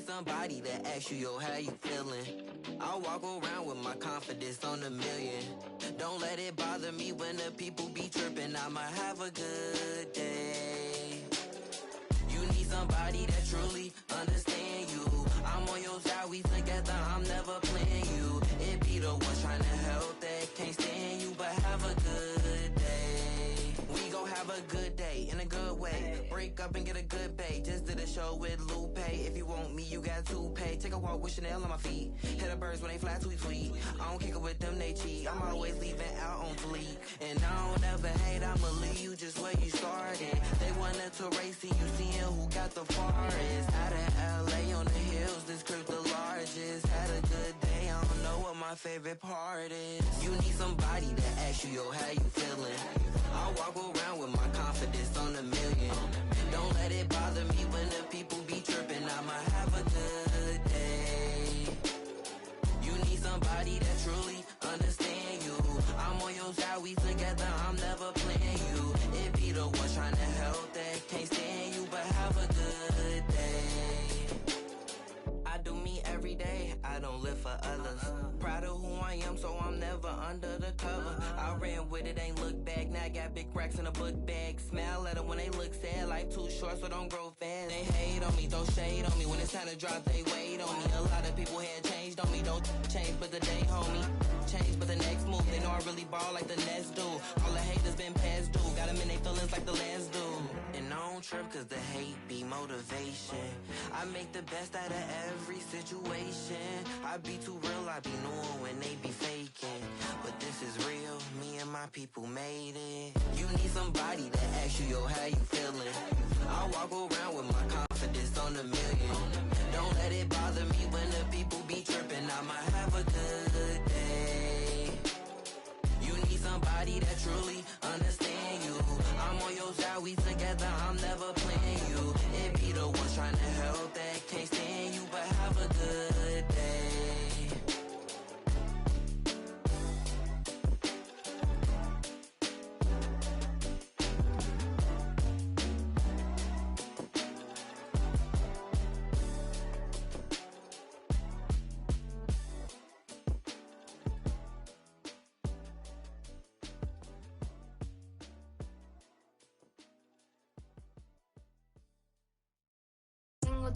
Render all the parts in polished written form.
somebody to ask you, yo, how you feeling? I walk around with my confidence on a million. Don't let it bother me when the people be tripping. I'ma have a good day. You need somebody that truly understand you. I'm on your side, we together, I'm never playing you. It be the ones trying to help that can't stand you, but have a good day. We gon' have a good day in a good way. Break up and get a good pay. Just did a show with Lupe. If you want me, you got to pay. Take a walk with Chanel on my feet. Hit the birds when they fly tweet tweet. I don't kick it with them, they cheat. I'm always leaving out on fleek. And I don't ever hate, I'ma leave you just where you started. They wanted to race to you, seeing who got the farthest. Out of LA on the hills, this crib the largest. Had a good day, I don't know what my favorite part is. You need somebody to ask you, yo, how you feeling? I walk around with my confidence on a million. Don't let it bother me when the people be tripping. I'ma have a good day. You need somebody that truly understand you. I'm on your side, we together, I'm never playing you. It be the ones trying to help that can't stand you, but have a good day. I do me every day, I don't live for others. Proud of who I am, so I'm never under the cover. I ran with it, ain't look back. Now I got big racks in a book bag. Smile at them when they look sad. Life too short, so don't grow fast. They hate on me, throw shade on me. When it's time to drop, they wait on me. A lot of people had changed on me. Don't change, but the day, homie. Change, but the next move. They know I really ball like the Nets do. All the haters been past due. Got them in their feelings like the last dude. And I don't trip cause the hate be motivation. I make the best out of every situation. I be too real, I be knowing when they be faking. But this is real, me and my people made it. You need somebody to ask you, yo, how you feeling? I walk around with my confidence on a million. Don't let it bother me when the people be tripping. I'ma have a good day. You need somebody that truly understand you. I'm on your side, we together, I'm never playing you. It be the ones trying to help that can't stand you, but have a good day. Tengo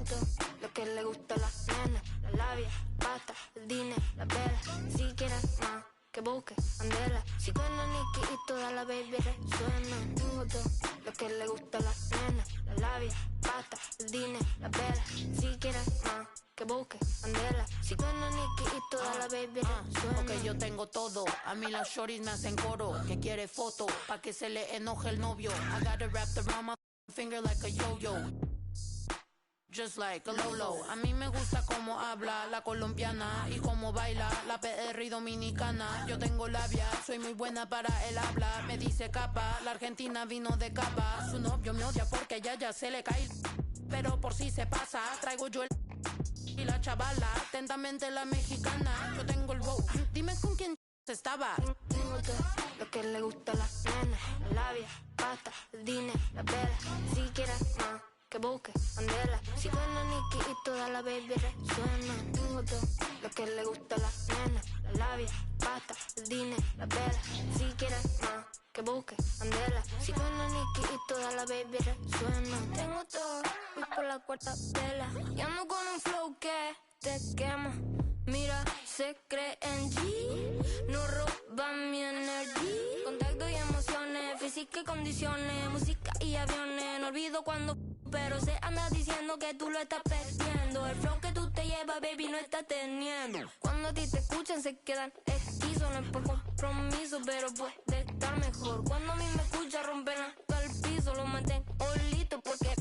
todo. Lo que le gusta a las nenas, la labia, pasta, el dinero, la vela. Si quieres más, que busque, andela. Si con la Nicky y toda la baby resuena. Tengo todo. Lo que le gusta a las nenas, la labia, pasta, el dinero, la vela. Si quieres más, que busque, andela. Si con la Nicky y toda la baby resuena. Ok, yo tengo todo. A mí las shorties me hacen coro. Que quiere foto, pa' que se le enoje el novio. I gotta wrap around my finger like a yo-yo, just like a Lolo. A mí me gusta cómo habla la colombiana y cómo baila la PR dominicana. Yo tengo labia, soy muy buena para el habla. Me dice capa, la argentina vino de capa. Su novio me odia porque ya se le cae, pero por si se pasa, traigo yo el y la chavala, atentamente la mexicana. Yo tengo el bow, dime con quién estaba. Tengo todo lo que le gusta a las nenas, la labia, pasta, el dinero, la vela. Si quieres más, que busque, andela. Si con la Nicky y toda la baby resuena. Tengo todo lo que le gusta a las nenas, la labia, pasta, el dinero, la vela. Si quieres más, que busque, andela. Si con la Nicky y toda la baby resuena. Tengo todo, voy por la cuarta vela. Y ando con un flow que te quema. Mira, se cree en G, no roba mi energía. Contacto y emociones, física y condiciones, música y aviones. No olvido cuando, pero se anda diciendo que tú lo estás perdiendo. El flow que tú te llevas, baby, no estás teniendo. Cuando a ti te escuchan se quedan esquizos. No es por compromiso, pero puede estar mejor. Cuando a mí me escucha rompen hasta el piso. Lo mantengo listo porque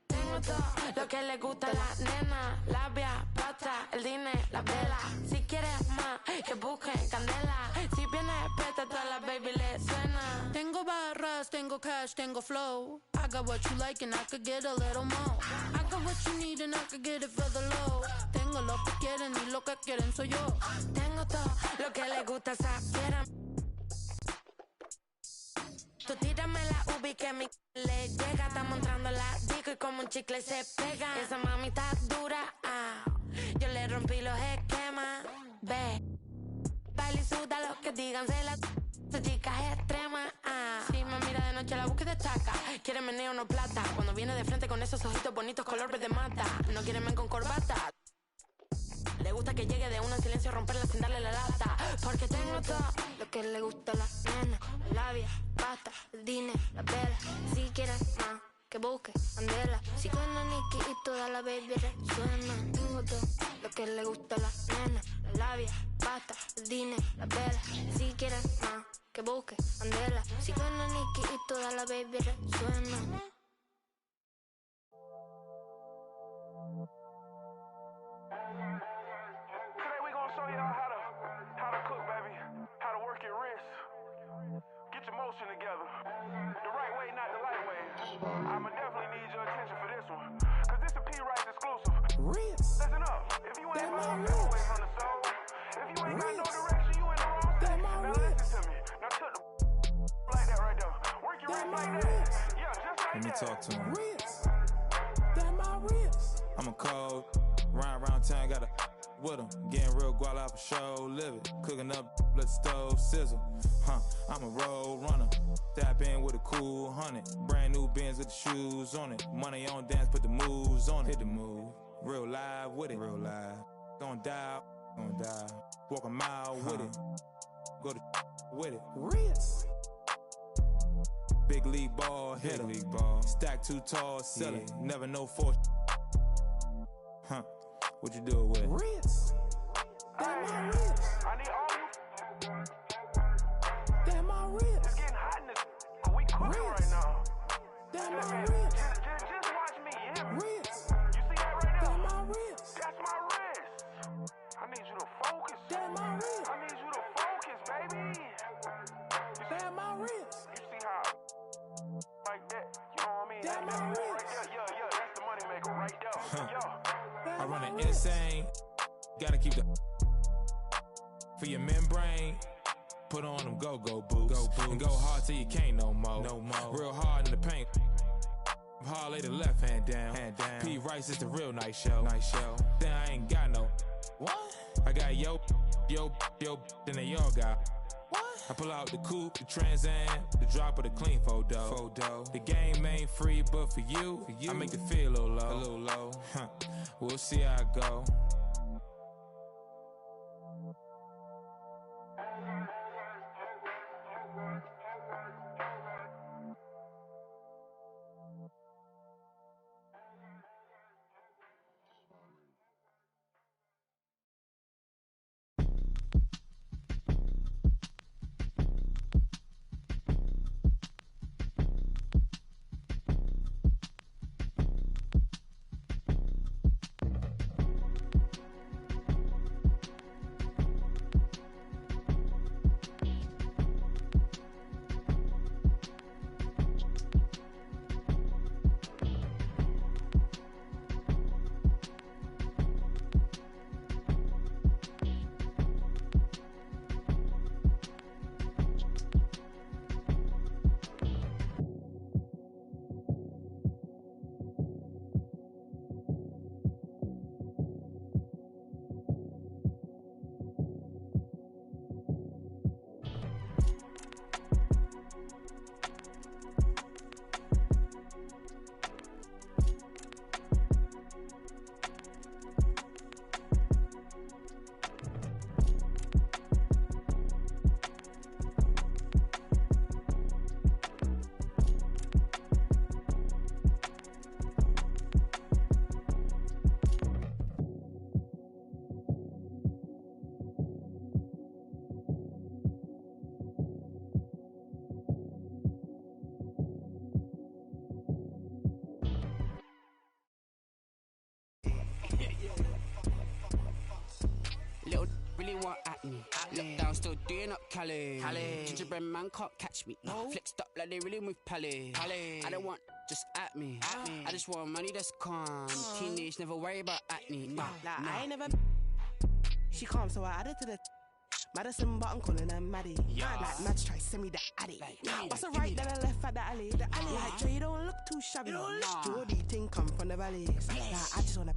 tengo todo lo que le gusta a la nena, labia, pasta, el dinero, la vela. Si quieres más, que busquen candela. Si viene presta, toda la baby le suena. Tengo barras, tengo cash, tengo flow. I got what you like and I could get a little more. I got what you need and I could get it for the low. Tengo lo que quieren y lo que quieren soy yo. Tengo todo lo que le gusta a esa fiera. Tú tiras Tráeme la ubi que mi le llega. Estamos entrando la disco y como un chicle se pega. Esa mami está dura, yo le rompí los esquemas. Ve, baila y suda lo que digan, se la chica es extrema. Si me mira de noche la búsqueda destaca. Quiere meneo no plata. Cuando viene de frente con esos ojitos bonitos color verde mata. No quiere men con corbata. Le gusta que llegue de una en silencio, romperla sin darle la lata. Porque tengo todo lo que le gusta a la nena. La labia, pasta, el dinero, la vela. Si quieres más, que busque, andela. Si con la Nicky y toda la baby resuena. Tengo todo lo que le gusta a la nena. La labia, pasta, el dinero, la vela. Si quieres más, que busque, andela. Si con la Nicky y toda la baby resuena. Show y'all how to cook, baby. How to work your wrist. Get your motion together. The right way, not the light way. I'ma definitely need your attention for this one. Cause this a P-Rice exclusive. Listen up. If you ain't gonna step away from the soul, if you ain't got no direction, you in the wrong thing. Now listen to me. Now took the like that right there. Work your wrist like that. Yeah, just like that. Let me talk to him. I'm a cold, round town, got a with him, getting real guala for show, living, cooking up, let the stove sizzle. I'm a road runner, tap in with a cool 100, brand new Benz with the shoes on it, money on dance, put the moves on it, hit the move, real live with it, real live, gon' die, walk a mile with it, go to with it, big league ball hitter, stack too tall, sell it, never know for what you do with it? Rinse. I need all you. Damn my wrist. It's getting hot in this. We cooking right now. Damn my wrist. Just watch me, yeah. Wrist. You see that right now? Damn my wrist. That's my wrist. I need you to focus. Damn my wrist. I need you to focus, baby. Damn my wrist. You see how? Like that. You know what I mean? Damn my wrist. Right there. Yeah. That's the money maker right there. Yeah. I run it insane. Gotta keep the for your membrane. Put on them go-go boots. And go hard till you can't no more. Real hard in the paint. Hard lay the left hand down. P. Rice is the real nice show. Then I ain't got no. What? I got yo, then they all got. What? I pull out the coupe, the Trans Am, the drop of the clean photo. The game ain't free, but for you, I make it feel a little low. We'll see how it go. really want acne. Look down, still doing up Cali. Gingerbread man can't catch me. Flexed up like they really move Pally. I don't want just at me. I just want money that's calm. Teenage, never worry about acne. I ain't never. She calm, so I added to the. Madison, but I'm calling her Maddie. Like Mads try send me the addy. What's a right, then I left at the alley. The alley, like Dre, you don't look too shabby. Geordie ting come from the valleys. Like, I just wanna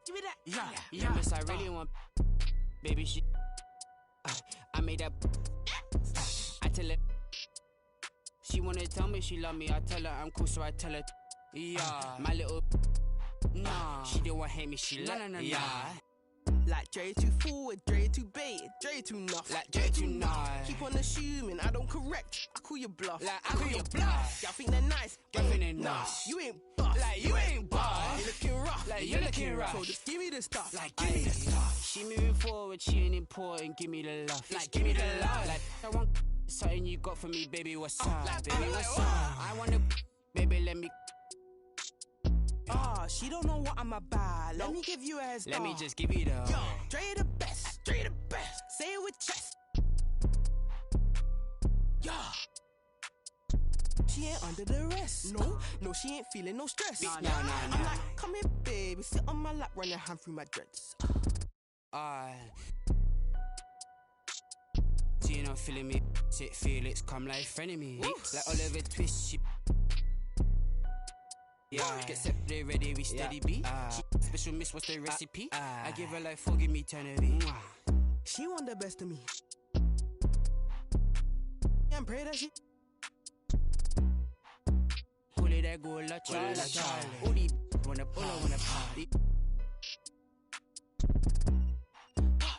give me that. Yeah, miss, I really want baby shit. I made that. I tell her. She wanna tell me she love me. I tell her I'm cool, so I tell her. Yeah, my little. Nah, she didn't want to hate me. She like. Yeah. Like Dre too forward, Dre too baited, Dre too nuff. Like Dre too nice. Keep on assuming I don't correct. I call you bluff. Like I call you bluff. Y'all think they're nice. Y'all think they're nice. You ain't buff. Like you ain't buff. You looking rough. Like you looking rough. So just give me the stuff. Like give me the stuff. She moving forward, she ain't important. Give me the love. Like give me the love. Like I want something you got for me, baby. What's up? Like baby, what's up? I wanna, baby, let me. She don't know what I'm about. Let me give you a heads. Let me just give you the. Yo, Dre the best. Dre the best. Say it with chest. Yeah. She ain't under the rest. No, she ain't feeling no stress. Nah. I'm like, come here, baby. Sit on my lap, run your hand through my dreads. See, you not feeling me. Sit Felix, come like friend of me. Like Oliver Twist, she. Yeah, get separate, ready, we steady beat. Special miss, what's the recipe? I give her like forgive me, eternity. She want the best of me. And pray that she. Pull it, that go, la Charlie. All these wanna party.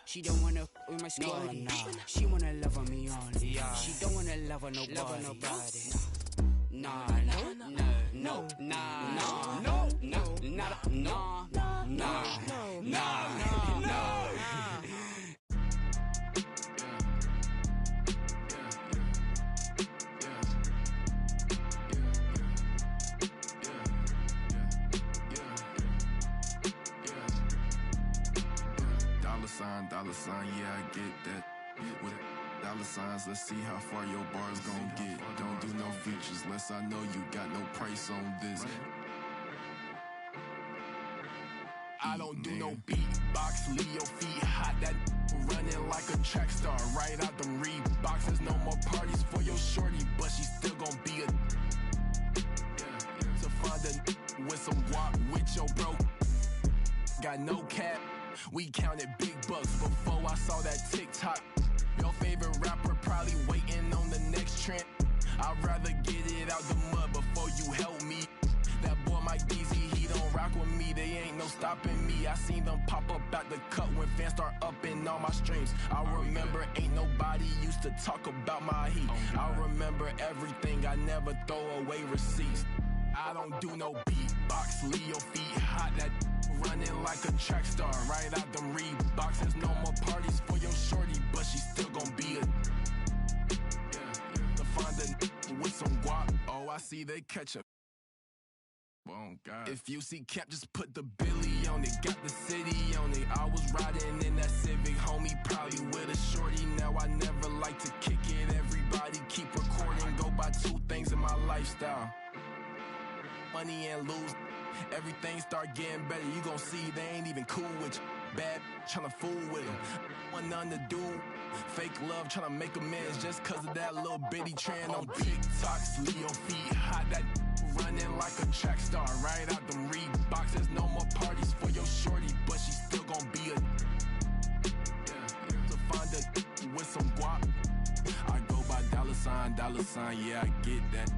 She don't wanna with my squad. She wanna love on me only. She don't wanna love on nobody. Nah. Dollar sign, yeah, I get that. With dollar signs, let's see how far your bar's gon' get. Don't do no features, unless I know you got no price on this. I don't do no beatbox, leave your feet hot. That running like a track star, right out them Reeboks. There's no more parties for your shorty, but she still gon' be a. To find a with some walk with your bro. Got no cap. We counted big bucks before I saw that TikTok. Your favorite rapper probably waiting on the next trend. I'd rather get it out the mud before you help me. That boy Mike DZ, he don't rock with me. They ain't no stopping me. I seen them pop up at the cut when fans start upping all my streams. I remember ain't nobody used to talk about my heat. I remember everything. I never throw away receipts. I don't do no beatbox, leave your feet hot. That running like a track star, right out them Reeboks. There's no more parties for your shorty, but she still gon' be a. To find a with some guap. Oh, I see they catch a. Oh God. If you see Cap, just put the Billy on it. Got the city on it. I was riding in that Civic, homie, probably with a shorty. Now I never like to kick it. Everybody keep recording. Go by two things in my lifestyle. Money and lose. Everything start getting better. You gon' see they ain't even cool with you. Bad tryna fool with them. Want nothing to do. Fake love tryna make amends just cause of that little bitty trend on TikToks. Leave your feet hot. That running like a track star, right out them Reeboks. There's no more parties for your shorty, but she still gon' be a. To find a with some guap. I go by dollar sign, yeah, I get that.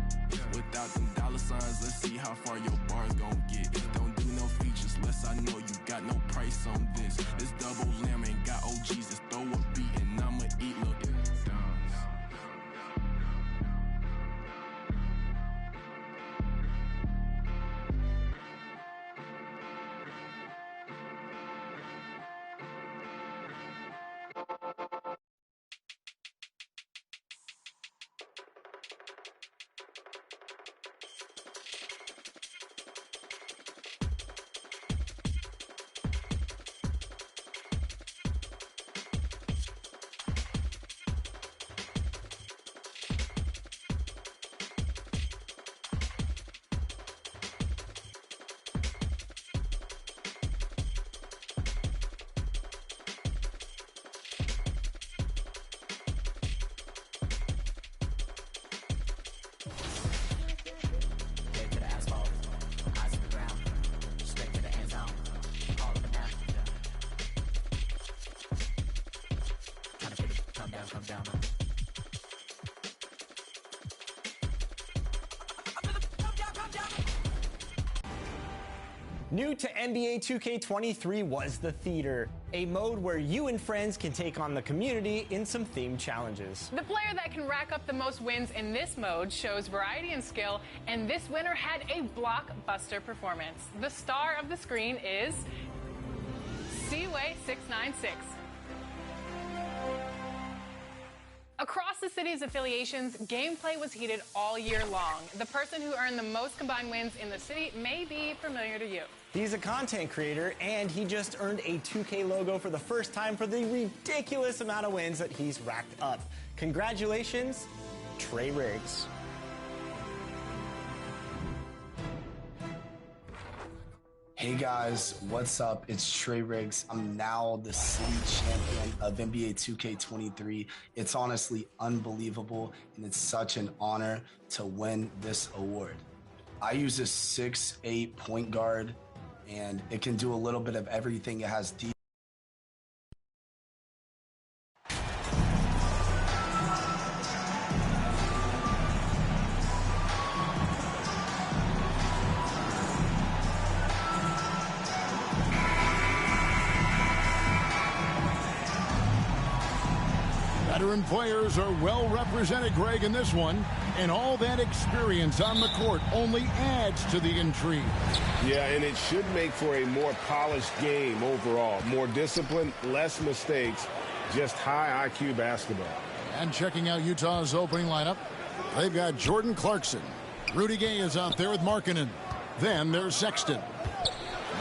Without them dollar signs, let's see how far your bar's gon' get. Don't do no features, unless I know you got no price on this. This double lamb ain't got OGs, just throw a beat and I'ma eat, look. come down. New to NBA 2K23 was the Theater, a mode where you and friends can take on the community in some themed challenges. The player that can rack up the most wins in this mode shows variety and skill, and this winner had a blockbuster performance. The star of the screen is Seaway696. Across the city's affiliations, gameplay was heated all year long. The person who earned the most combined wins in the city may be familiar to you. He's a content creator, and he just earned a 2K logo for the first time for the ridiculous amount of wins that he's racked up. Congratulations, Trey Riggs. Hey guys, what's up? It's Trey Riggs. I'm now the city champion of NBA 2K23. It's honestly unbelievable, and it's such an honor to win this award. I use a 6'8" point guard, and it can do a little bit of everything. It has deep. Veteran players are well represented, Greg, in this one, and all that experience on the court only adds to the intrigue. Yeah, and it should make for a more polished game overall. More discipline, less mistakes, just high IQ basketball. And checking out Utah's opening lineup, they've got Jordan Clarkson. Rudy Gay is out there with Markkanen. Then there's Sexton.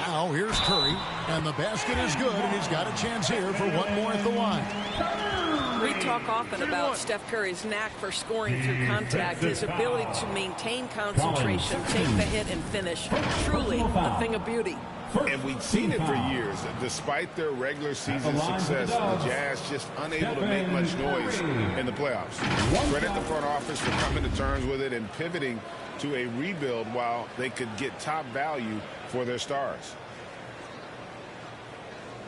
Now here's Curry, and the basket is good, and he's got a chance here for one more at the line. We talk often about Steph Curry's knack for scoring through contact, his ability to maintain concentration, take the hit, and finish. Truly a thing of beauty. And we've seen it for years. Despite their regular season success, the Jazz just unable to make much noise in the playoffs. Credit the front office for coming to terms with it and pivoting to a rebuild while they could get top value for their stars.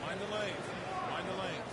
Mind the lane. Mind the lane.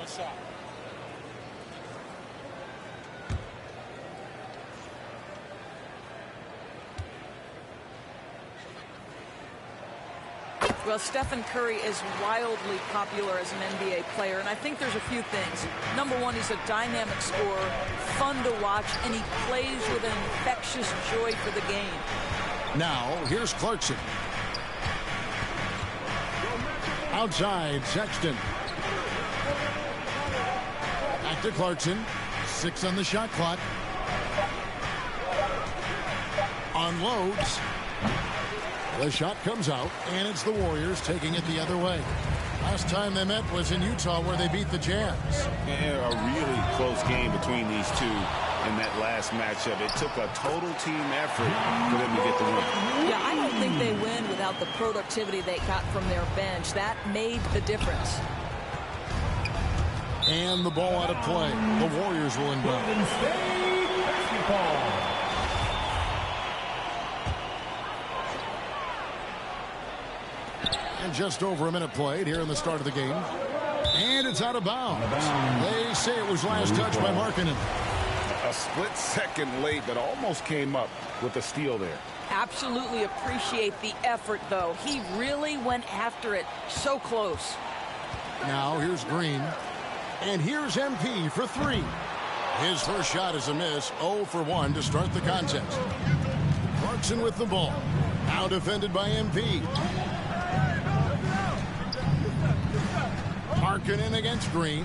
Shot. Well, Stephen Curry is wildly popular as an NBA player, and I think there's a few things. Number one, he's a dynamic scorer, fun to watch, and he plays with an infectious joy for the game. Now, here's Clarkson. Outside, Sexton. Back to Clarkson. 6 on the shot clock. Unloads. The shot comes out, and it's the Warriors taking it the other way. Last time they met was in Utah, where they beat the Jazz. And a really close game between these two in that last matchup. It took a total team effort for them to get the win. Yeah, I don't think they win without the productivity they got from their bench. That made the difference. And the ball out of play. The Warriors will inbound. And just over a minute played here in the start of the game. And it's out of bounds. They say it was last touched by Markkanen. A split second late, but almost came up with a steal there. Absolutely appreciate the effort, though. He really went after it. So close. Now here's Green. And here's MP for 3. His first shot is a miss. 0 for 1 to start the contest. Clarkson with the ball. Now defended by MP. Markkanen against Green.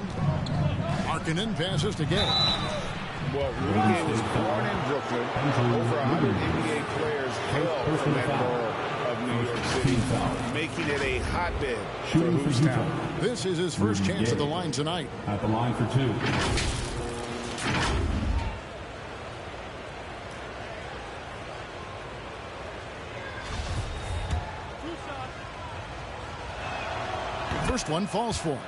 Markkanen passes to Gay. Well, Rudy Gay was born in Brooklyn. Over 100 NBA players hail from that borough of New New York City, making it a hotbed for Hoops Town. This is his first chance at the line tonight. At the line for 2. First one falls for him.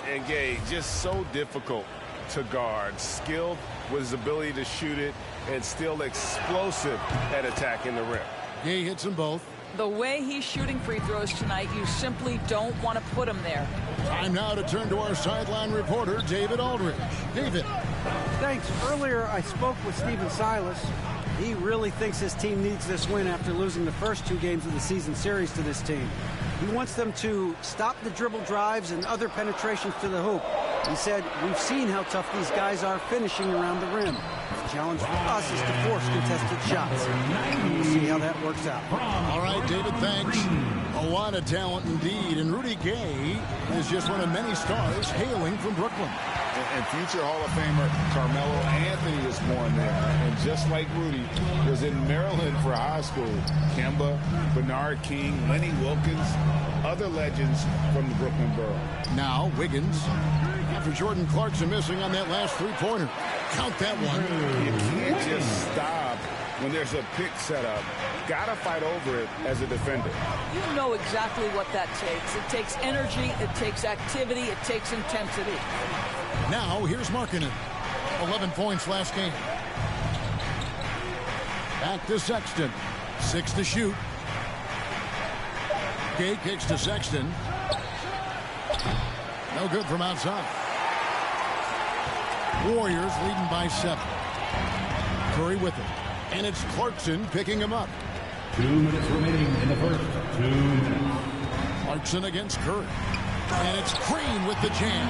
And Gay, just so difficult to guard. Skilled with his ability to shoot it and still explosive at attacking the rim. Gay hits them both. The way he's shooting free throws tonight, you simply don't want to put him there. Time now to turn to our sideline reporter, David Aldridge. David. Thanks. Earlier, I spoke with Stephen Silas. He really thinks his team needs this win after losing the first 2 games of the season series to this team. He wants them to stop the dribble drives and other penetrations to the hoop. He said, we've seen how tough these guys are finishing around the rim. The challenge for us is to force contested shots. We'll see how that works out. All right, David, thanks. A lot of talent indeed. And Rudy Gay is just one of many stars hailing from Brooklyn. And future Hall of Famer Carmelo Anthony is born there. And just like Rudy was in Maryland for high school, Kemba, Bernard King, Lenny Wilkins, other legends from the Brooklyn borough. Now Wiggins, after Jordan Clarkson missing on that last 3-pointer. Count that one. You can't just stop when there's a pick set up. Gotta fight over it as a defender. You know exactly what that takes. It takes energy, it takes activity, it takes intensity. Now here's Markkanen. 11 points last game. Back to Sexton. 6 to shoot. Gay kicks to Sexton. No good from outside. Warriors leading by 7. Curry with it. And it's Clarkson picking him up. 2 minutes remaining in the first. 2 minutes. Clarkson against Curry. And it's Green with the jam.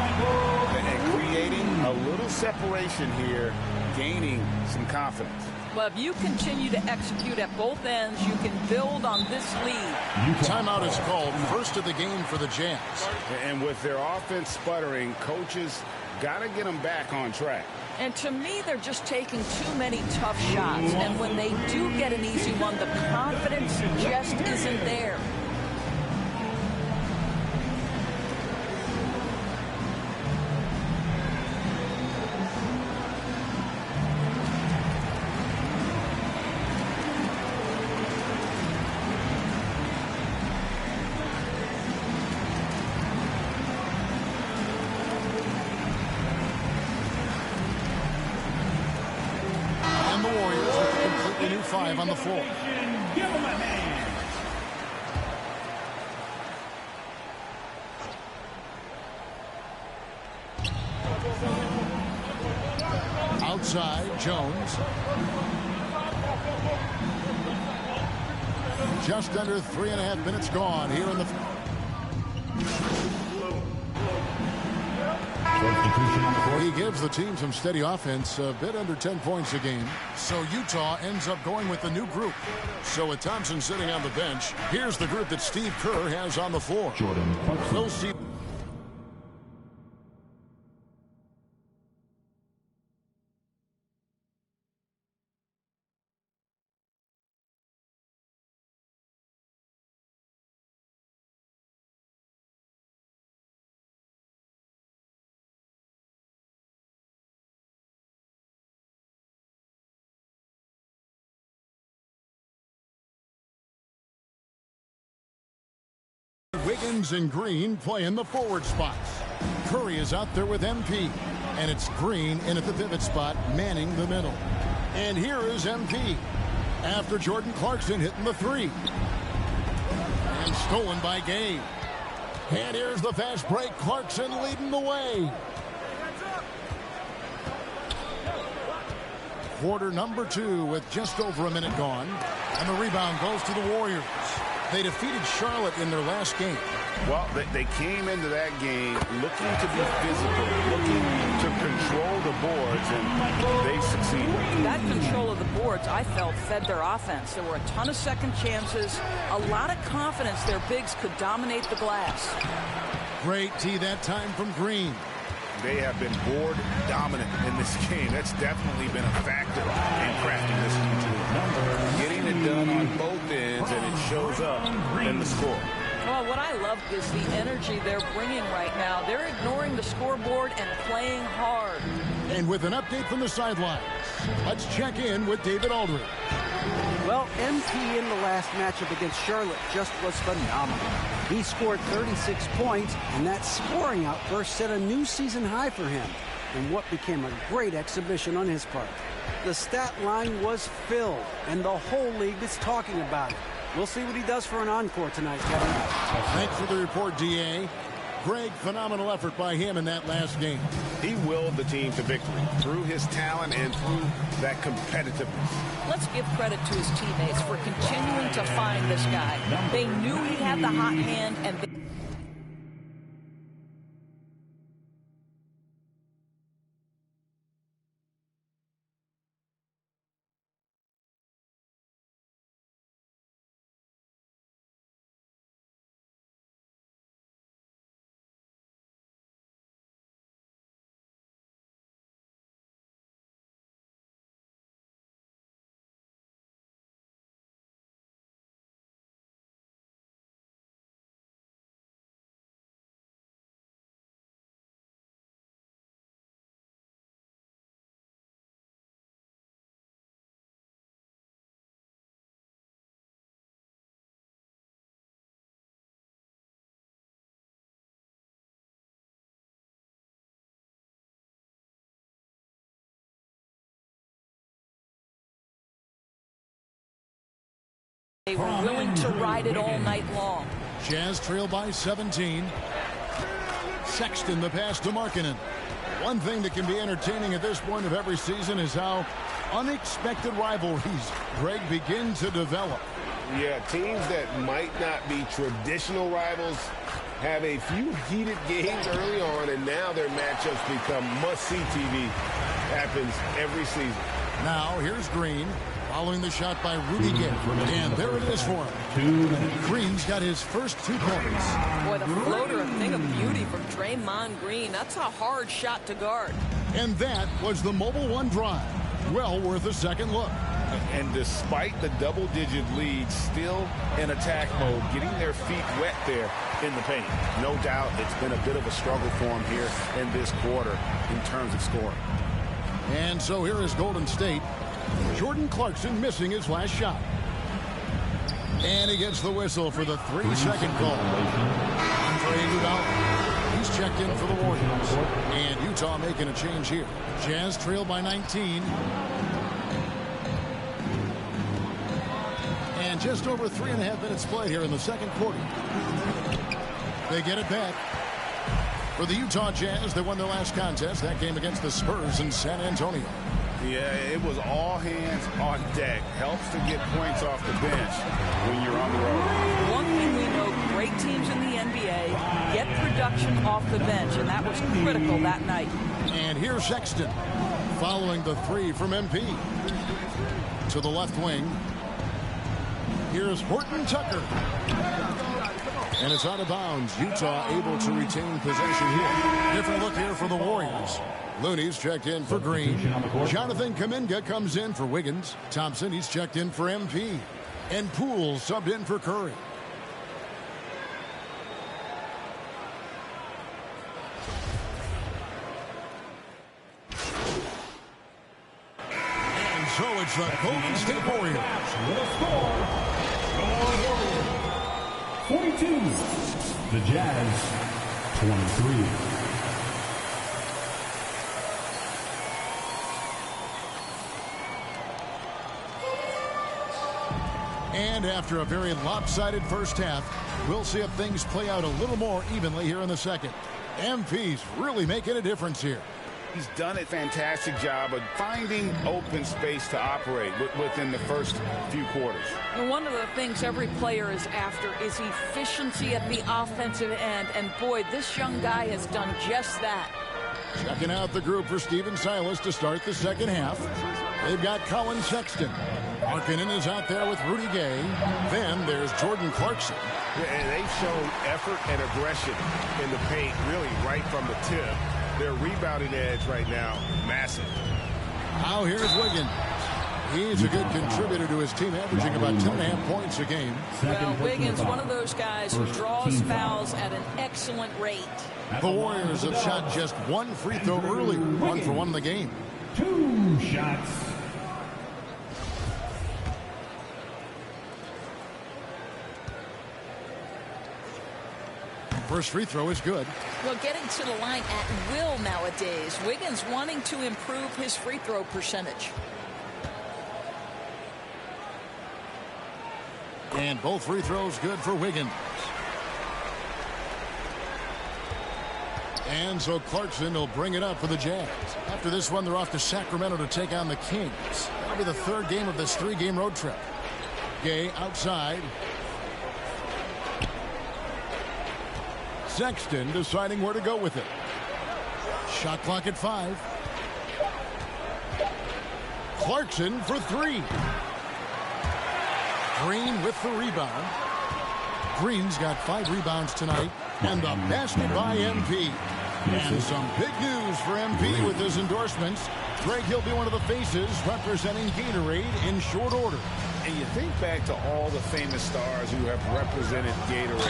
And creating a little separation here, gaining some confidence. Well, if you continue to execute at both ends, you can build on this lead. Timeout is called, first of the game for the Jazz. And with their offense sputtering, coaches got to get them back on track. And to me, they're just taking too many tough shots. And when they do get an easy one, the confidence just isn't there. On the floor. Outside, Jones. Just under 3.5 minutes gone here in the. He gives the team some steady offense, a bit under 10 points a game. So Utah ends up going with the new group. So with Thompson sitting on the bench, here's the group that Steve Kerr has on the floor. Jordan Clarkson. We'll see. Wiggins and Green playing the forward spots. Curry is out there with MP. And it's Green in at the pivot spot, manning the middle. And here is MP. After Jordan Clarkson hitting the 3. And stolen by Gay. And here's the fast break. Clarkson leading the way. Quarter number 2 with just over a minute gone. And the rebound goes to the Warriors. They defeated Charlotte in their last game. Well, they came into that game looking to be physical, looking to control the boards, and they succeeded. That control of the boards, I felt, fed their offense. There were a ton of second chances, a lot of confidence their bigs could dominate the glass. Great tee that time from Green. They have been board dominant in this game. That's definitely been a factor in crafting this huge lead. Getting it done on both ends, and it shows up in the score. Well, what I love is the energy they're bringing right now. They're ignoring the scoreboard and playing hard. And with an update from the sidelines, let's check in with David Aldridge. Well, MP in the last matchup against Charlotte just was phenomenal. He scored 36 points, and that scoring outburst set a new season high for him in what became a great exhibition on his part. The stat line was filled, and the whole league is talking about it. We'll see what he does for an encore tonight, Kevin. Thanks for the report, D.A. Greg, phenomenal effort by him in that last game. He willed the team to victory through his talent and through that competitiveness. Let's give credit to his teammates for continuing to find this guy. They knew he had the hot hand, and they were willing to ride it all night long. Jazz trail by 17. Sexton the pass to Markkanen. One thing that can be entertaining at this point of every season is how unexpected rivalries, Greg, begin to develop. Yeah, teams that might not be traditional rivals have a few heated games early on, and now their matchups become must-see TV. Happens every season. Now, here's Green. Following the shot by Rudy Gay. And there it is for him. Green's got his first 2 points. Boy, the floater, a thing of beauty from Draymond Green. That's a hard shot to guard. And that was the Mobile One drive. Well worth a second look. And despite the double-digit lead, still in attack mode, getting their feet wet there in the paint. No doubt it's been a bit of a struggle for them here in this quarter in terms of scoring. And so here is Golden State. Jordan Clarkson missing his last shot. And he gets the whistle for the 3-second call. Andre Iguodala. He's checked in for the Warriors. And Utah making a change here. Jazz trail by 19. And just over 3.5 minutes played here in the second quarter. They get it back. For the Utah Jazz, they won their last contest. That game against the Spurs in San Antonio. Yeah, it was all hands on deck. Helps to get points off the bench when you're on the road. One thing we know, great teams in the NBA get production off the bench, and that was critical that night. And here's Sexton following the 3 from MP. To the left wing. Here's Horton Tucker. And it's out of bounds. Utah able to retain possession here. Different look here for the Warriors. Looney's checked in for Green. Jonathan Kuminga comes in for Wiggins. Thompson, he's checked in for MP. And Poole subbed in for Curry. And so it's the Golden State Warriors. With a score, 42. The Jazz, 23. And after a very lopsided first half, we'll see if things play out a little more evenly here in the second. MP's really making a difference here. He's done a fantastic job of finding open space to operate within the first few quarters. And one of the things every player is after is efficiency at the offensive end. And boy, this young guy has done just that. Checking out the group for Stephen Silas to start the second half. They've got Colin Sexton. Markkanen is out there with Rudy Gay. Then there's Jordan Clarkson. And they've shown effort and aggression in the paint, really right from the tip. Their rebounding edge right now, massive. Now here's Wiggins. He's a good contributor to his team, averaging about 10.5 points a game. Well, Wiggins, one of those guys who draws fouls at an excellent rate. The Warriors have shot just one free throw earlier, 1 for 1 in the game. 2 shots. First free throw is good. Well, getting to the line at will nowadays. Wiggins wanting to improve his free throw percentage. And both free throws good for Wiggins. And so Clarkson will bring it up for the Jazz. After this one, they're off to Sacramento to take on the Kings. That'll be the 3rd game of this 3-game road trip. Gay outside. Sexton deciding where to go with it. Shot clock at 5. Clarkson for 3. Green with the rebound. Green's got 5 rebounds tonight. And the basket by MP. And some big news for MP with his endorsements. Greg, he'll be one of the faces representing Gatorade in short order. And you think back to all the famous stars who have represented Gatorade.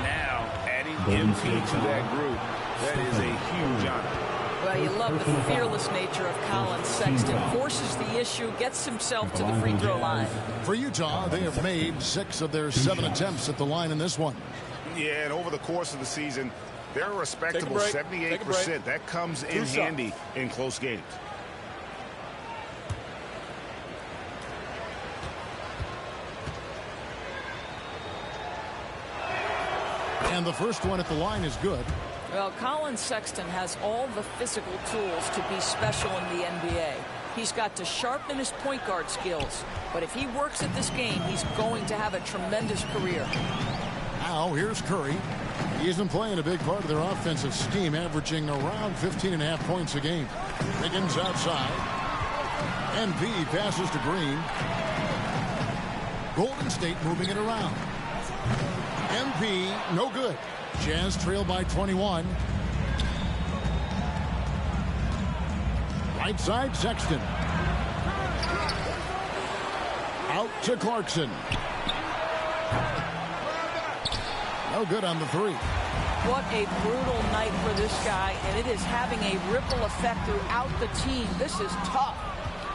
Now, adding MP to that group, that is a huge honor. Well, you love the fearless nature of Colin Sexton. Forces the issue, gets himself to the free throw line. For Utah, they have made 6 of their 7 attempts at the line in this one. Yeah, and over the course of the season, they're a respectable 78%. That comes in handy in close games. And the first one at the line is good. Well, Colin Sexton has all the physical tools to be special in the NBA. He's got to sharpen his point guard skills. But if he works at this game, he's going to have a tremendous career. Now, here's Curry. He's been playing a big part of their offensive scheme, averaging around 15.5 points a game. Wiggins outside. MP passes to Green. Golden State moving it around. MP, no good. Jazz trail by 21. Right side, Sexton. Out to Clarkson. No good on the 3. What a brutal night for this guy, and it is having a ripple effect throughout the team. This is tough.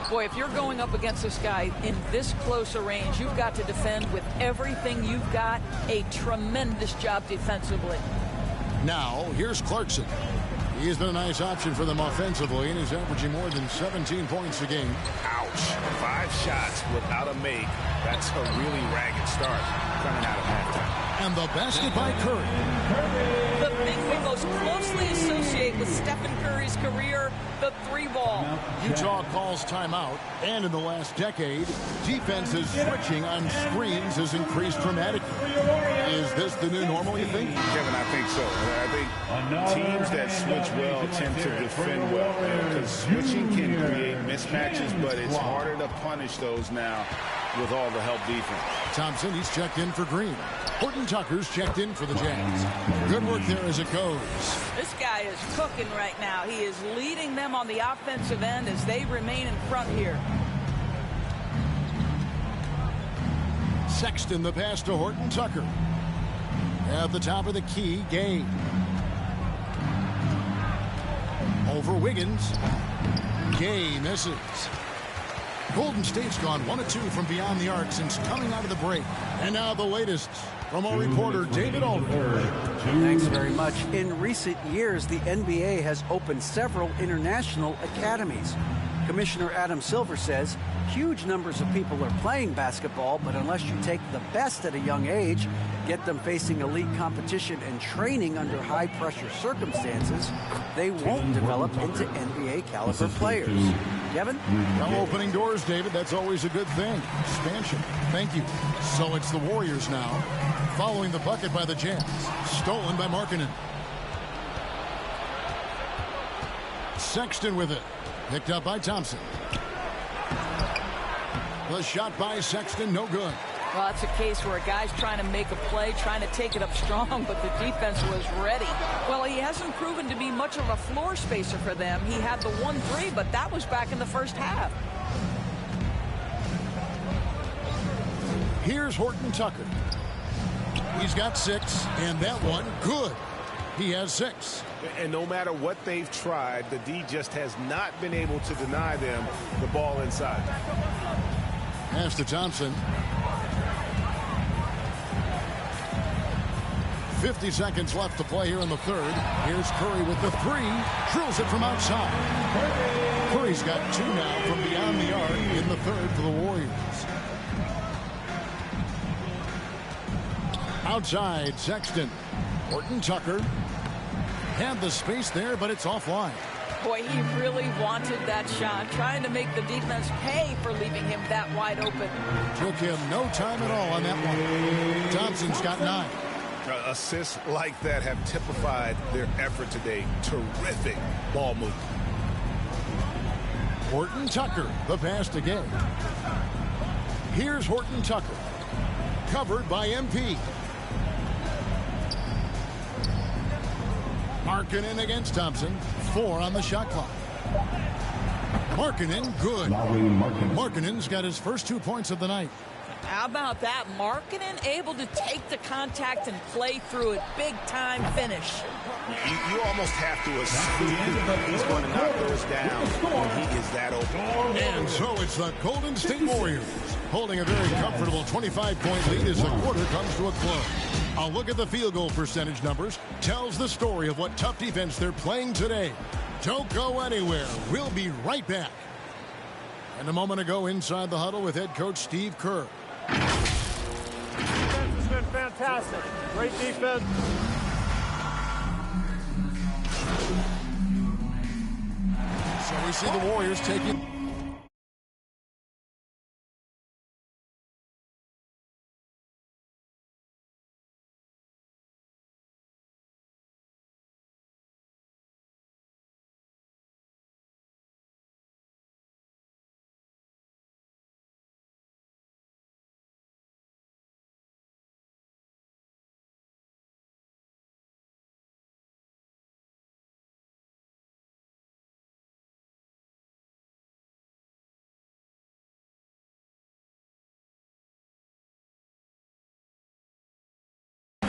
Boy, if you're going up against this guy in this close a range, you've got to defend with everything you've got. A tremendous job defensively. Now, here's Clarkson. He's been a nice option for them offensively, and he's averaging more than 17 points a game. Ouch. 5 shots without a make. That's a really ragged start coming out of halftime. And the basket by Curry. The thing we most closely associate with Stephen Curry's career, the 3-ball. Utah calls timeout, and in the last decade, defenses switching on screens has increased dramatically. Is this the new normal, you think? Kevin, I think so. I think teams that switch well tend to defend well, because switching can create mismatches, but it's harder to punish those now with all the help defense. Thompson, he's checked in for Green. Horton Tucker's checked in for the Jazz. Good work there as it goes. This guy is cooking right now. He is leading them on the offensive end as they remain in front here. Sexton, the pass to Horton Tucker. At the top of the key, Gay. Over Wiggins. Gay misses. Golden State's gone 1 of 2 from beyond the arc since coming out of the break. And now the latest from our reporter, David Aldridge. Thanks very much. In recent years, the NBA has opened several international academies. Commissioner Adam Silver says huge numbers of people are playing basketball, but unless you take the best at a young age, get them facing elite competition and training under high-pressure circumstances, they won't develop into NBA-caliber players. Kevin? Well, opening doors, David, that's always a good thing. Expansion. Thank you. So it's the Warriors now, following the bucket by the Jazz. Stolen by Markkanen. Sexton with it. Picked up by Thompson. The shot by Sexton, no good. Well, that's a case where a guy's trying to make a play, trying to take it up strong, but the defense was ready. Well, he hasn't proven to be much of a floor spacer for them. He had the 1-3, but that was back in the first half. Here's Horton Tucker. He's got 6, and that one good. He has 6. And no matter what they've tried, the D just has not been able to deny them the ball inside. Pass to Thompson. 50 seconds left to play here in the third. Here's Curry with the 3. Drills it from outside. Curry's got 2 now from beyond the arc in the third for the Warriors. Outside, Sexton. Horton Tucker had the space there, but it's offline. Boy, he really wanted that shot, trying to make the defense pay for leaving him that wide open. Took him no time at all on that one. Thompson's got 9. Assists like that have typified their effort today. Terrific ball movement. Horton Tucker, the pass to Gay. Here's Horton Tucker. Covered by MP. Markkanen against Thompson. 4 on the shot clock. Markkanen, good. Markkanen's got his first 2 points of the night. How about that? Markkanen able to take the contact and play through it. Big time finish. You almost have to assume he's going to knock those down when he is that open. And so it's the Golden State Warriors holding a very comfortable 25-point lead as the quarter comes to a close. A look at the field goal percentage numbers tells the story of what tough defense they're playing today. Don't go anywhere. We'll be right back. And a moment ago inside the huddle with head coach Steve Kerr. Defense has been fantastic. Great defense. So we see the Warriors taking...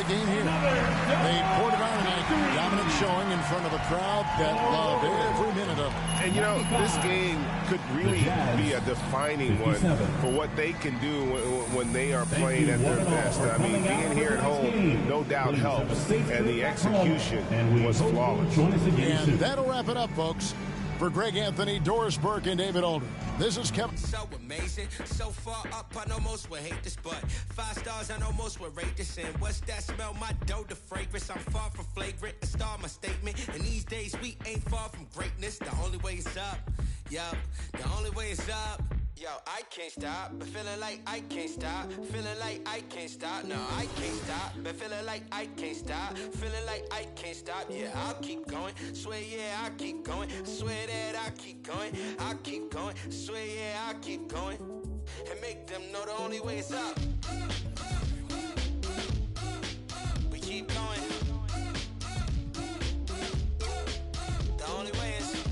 game here. They poured it on tonight. Dominant showing in front of a crowd that loved every minute of it. And, you know, this game could really be a defining one for what they can do when they are playing at their best. I mean, being here at home, no doubt helps. And the execution was flawless. And that'll wrap it up, folks. For Greg Anthony, Doris Burke, and David Alder, this is Kevin. So amazing, so far up, I almost would hate this, but 5 stars, I almost would rate this. And what's that smell? My dough, the fragrance. I'm far from flagrant. A star, my statement. And these days, we ain't far from greatness. The only way is up. Yup, the only way is up. Yo, I can't stop, but feeling like I can't stop. Feeling like I can't stop. No, I can't stop, but feeling like I can't stop. Feeling like I can't stop. Yeah, I'll keep going. Swear, yeah, I'll keep going. Swear that I'll keep going. I'll keep going. Swear, yeah, I'll keep going. And make them know the only way is up. We keep going. The only way is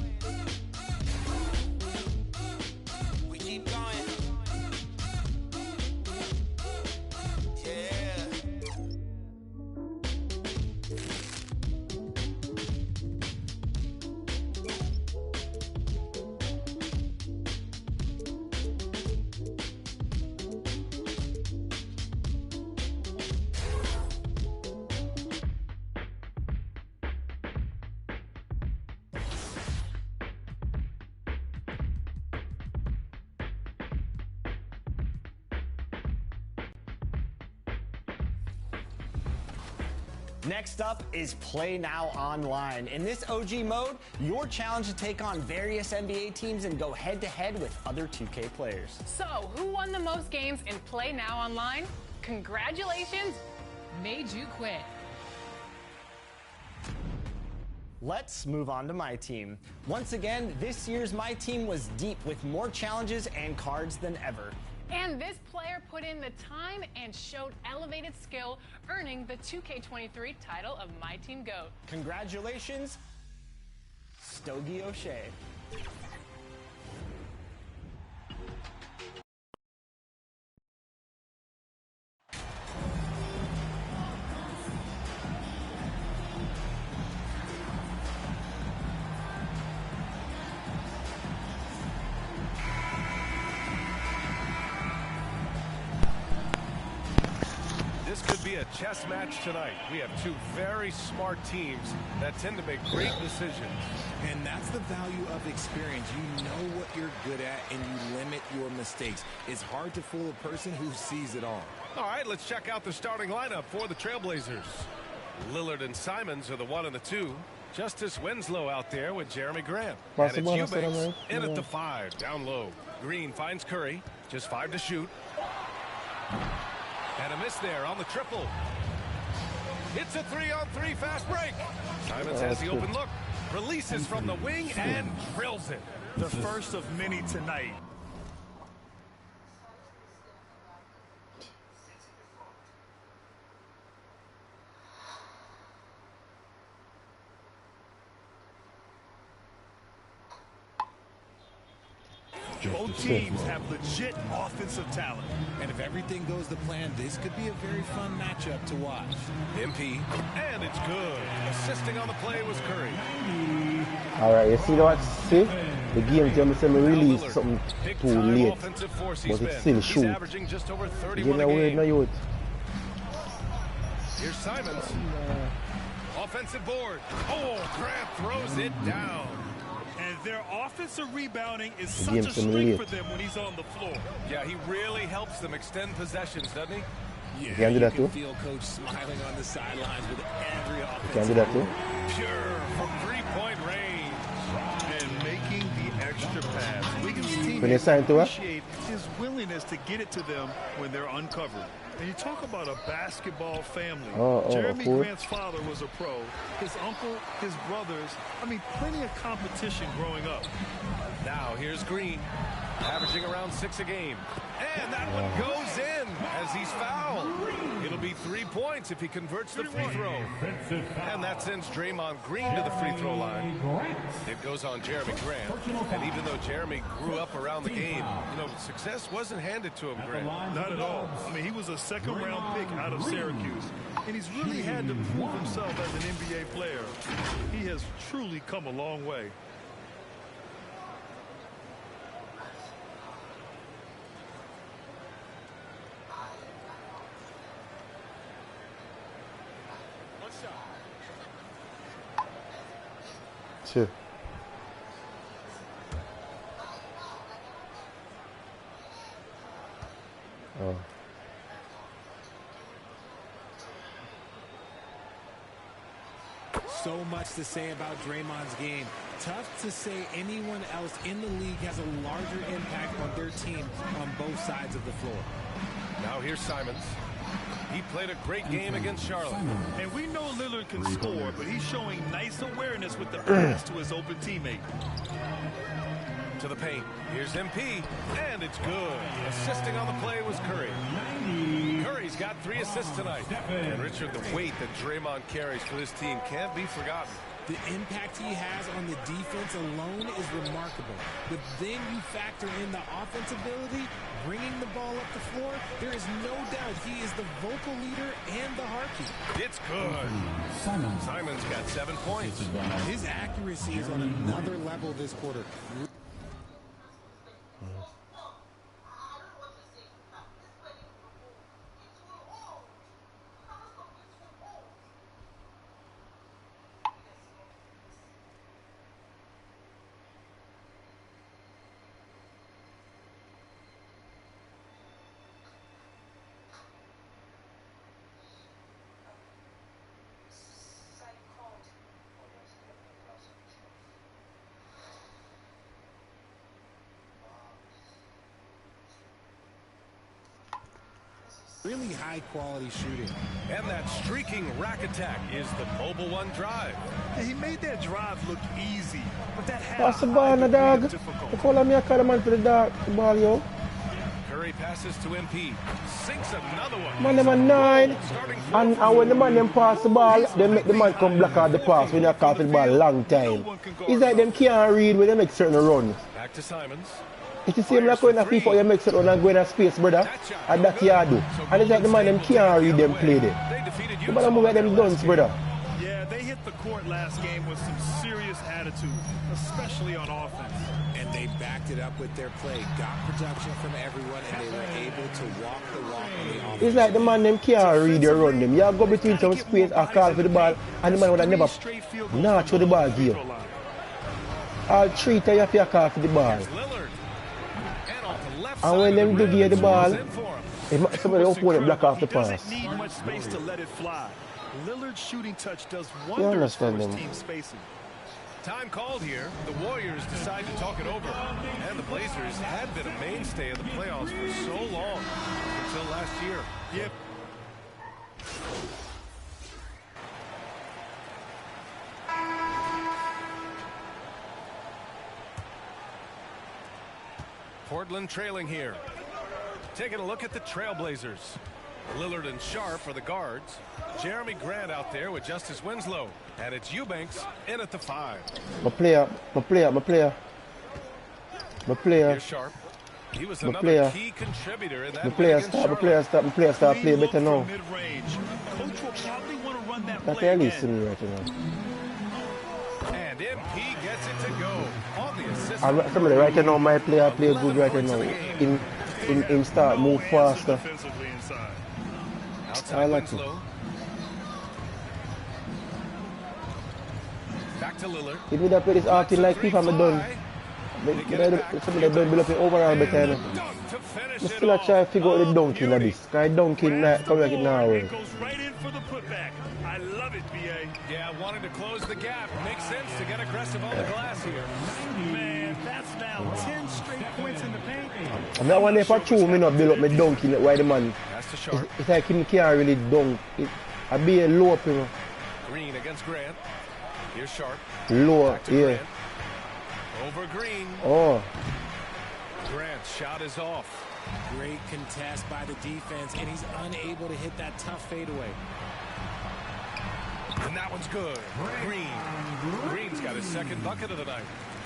Next up is Play Now Online. In this OG mode, your challenge to take on various NBA teams and go head-to-head with other 2K players. So, who won the most games in Play Now Online? Congratulations, made you quit. Let's move on to my team. Once again, this year's My Team was deep with more challenges and cards than ever. And this player put in the time and showed elevated skill, earning the 2K23 title of My Team GOAT. Congratulations, Stogie O'Shea. This could be a chess match tonight. We have two very smart teams that tend to make great decisions. And that's the value of experience. You know what you're good at, and you limit your mistakes. It's hard to fool a person who sees it all. All right, let's check out the starting lineup for the Trailblazers. Lillard and Simons are the 1 and the 2. Justice Winslow out there with Jeremy Grant. And it's Eubanks in at the 5, down low. Green finds Curry, just 5 to shoot. And a miss there on the triple. It's a 3-on-3 fast break. Simons has the open look. Releases from the wing and drills it. The first of many tonight. Both teams have legit offensive talent. And if everything goes to plan, this could be a very fun matchup to watch. MP, and it's good. Assisting on the play was Curry. All right, you see what? See? The game tell me to release something too late, but it's still shoot. Averaging just over 31 You're getting away now, youth. Here's Simons. Offensive board. Oh, Grant throws it down. And their offensive rebounding is such a strength for them when he's on the floor. Yeah, he really helps them extend possessions, doesn't he? Yeah, you can do that too. Feel coach smiling on the sidelines with every offensive. You can do that too. Pure from 3-point range. And making the extra pass. Wiggins' team When they sign to appreciate his willingness to get it to them when they're uncovered. And you talk about a basketball family. Jeremy Grant's father was a pro. His uncle, his brothers. I mean, plenty of competition growing up. Now here's Green, averaging around 6 a game. And that one goes in as he's fouled. It'll be 3 points if he converts the free throw. And that sends Draymond Green to the free throw line. It goes on Jeremy Grant. And even though Jeremy grew up around the game, you know, success wasn't handed to him, Grant. Not at all. I mean, he was a second-round pick out of Syracuse. And he's really had to prove himself as an NBA player. He has truly come a long way. Sure. Oh. So much to say about Draymond's game. Tough to say anyone else in the league has a larger impact on their team on both sides of the floor. Now here's Simons. He played a great game against Charlotte. And we know Lillard can score, but he's showing nice awareness with the pass to his open teammate. To the paint. Here's MP, and it's good. Assisting on the play was Curry. Curry's got 3 assists tonight. And Richard, the weight that Draymond carries for this team can't be forgotten. The impact he has on the defense alone is remarkable. But then you factor in the offense ability, bringing the ball up the floor. There is no doubt he is the vocal leader and the heartbeat. It's good. Simons got 7 points. His accuracy is on another level this quarter. Really high-quality shooting. And that streaking rack attack is the mobile one drive. And he made that drive look easy, but that had Pass the ball, no dog. You follow me, I call the man for the ball, yo. Curry passes to MP. Sinks another one. Man, them are 9. And when the man them pass the ball, they make the man come block out the pass when you caught the ball long time. It's like them can't read when they make certain runs. Back to Simons. It's the same like when a FIFA you make certain and go in a space, brother. And that you do. And it's like the man them can't read them play there. You better move at them guns, brother. Yeah, they hit hit the court last game with some serious attitude, especially on offense. And they backed it up with their play, got production from everyone, and they were able to walk the walk on the offense. It's like the man them can't read your run them. You go between some space or call for the ball, and the man would have never not throw the ball give. All 3 times you have to call for the ball. And when them do give the ball, somebody opponent block off the pass. Need much space to let it fly. Lillard's shooting touch does You wonders understand for his them. team spacing. Time called here. The Warriors decide to talk it over. And the Blazers had been a mainstay in the playoffs for so long, until last year. Yep. Portland trailing here. Taking a look at the Trailblazers. Lillard and Sharp are the guards. Jeremy Grant out there with Justice Winslow. And it's Eubanks in at the 5. My player. Here's Sharp. He was another key contributor in that My player stop play better now. That's at least me right now. And MP gets it to go on the assist. Somebody right now, my player play good right now. In start, move faster. I like it. Back to Lillard. If we don't play this art like FIFA, I'm done. Somebody done build up the overall better. I still try to figure out the dunking of this. Because dunking come like it now. Goes right in for the putback. I love it, BA. Yeah, wanting to close the gap. Makes sense to get aggressive on the glass here. Man, that's now 10 straight points in the paint. I'm not wondering if I chew me not build up my dunking while the man. That's the Sharp. It's like him can't really dunk. I be a low up, you know. Green against Grant. Here's Sharp. Low, yeah. Grant. Over Green. Oh. Grant's shot is off. Great contest by the defense, and he's unable to hit that tough fadeaway. And that one's good. Green's got his second bucket of the night.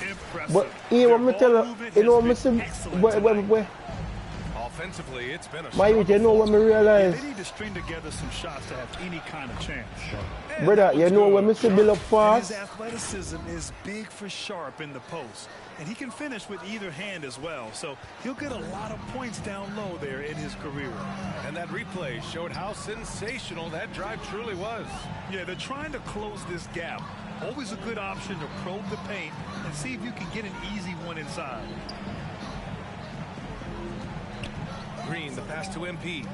Impressive. But here, what me tell you know, where Offensively, it's been a you know what me realize? They need to string together some shots to have any kind of chance. Brother, you know when me say build up fast? His athleticism is big for Sharp in the post. And he can finish with either hand as well. So he'll get a lot of points down low there in his career. And that replay showed how sensational that drive truly was. Yeah, they're trying to close this gap. Always a good option to probe the paint and see if you can get an easy one inside. Green, the pass to MP.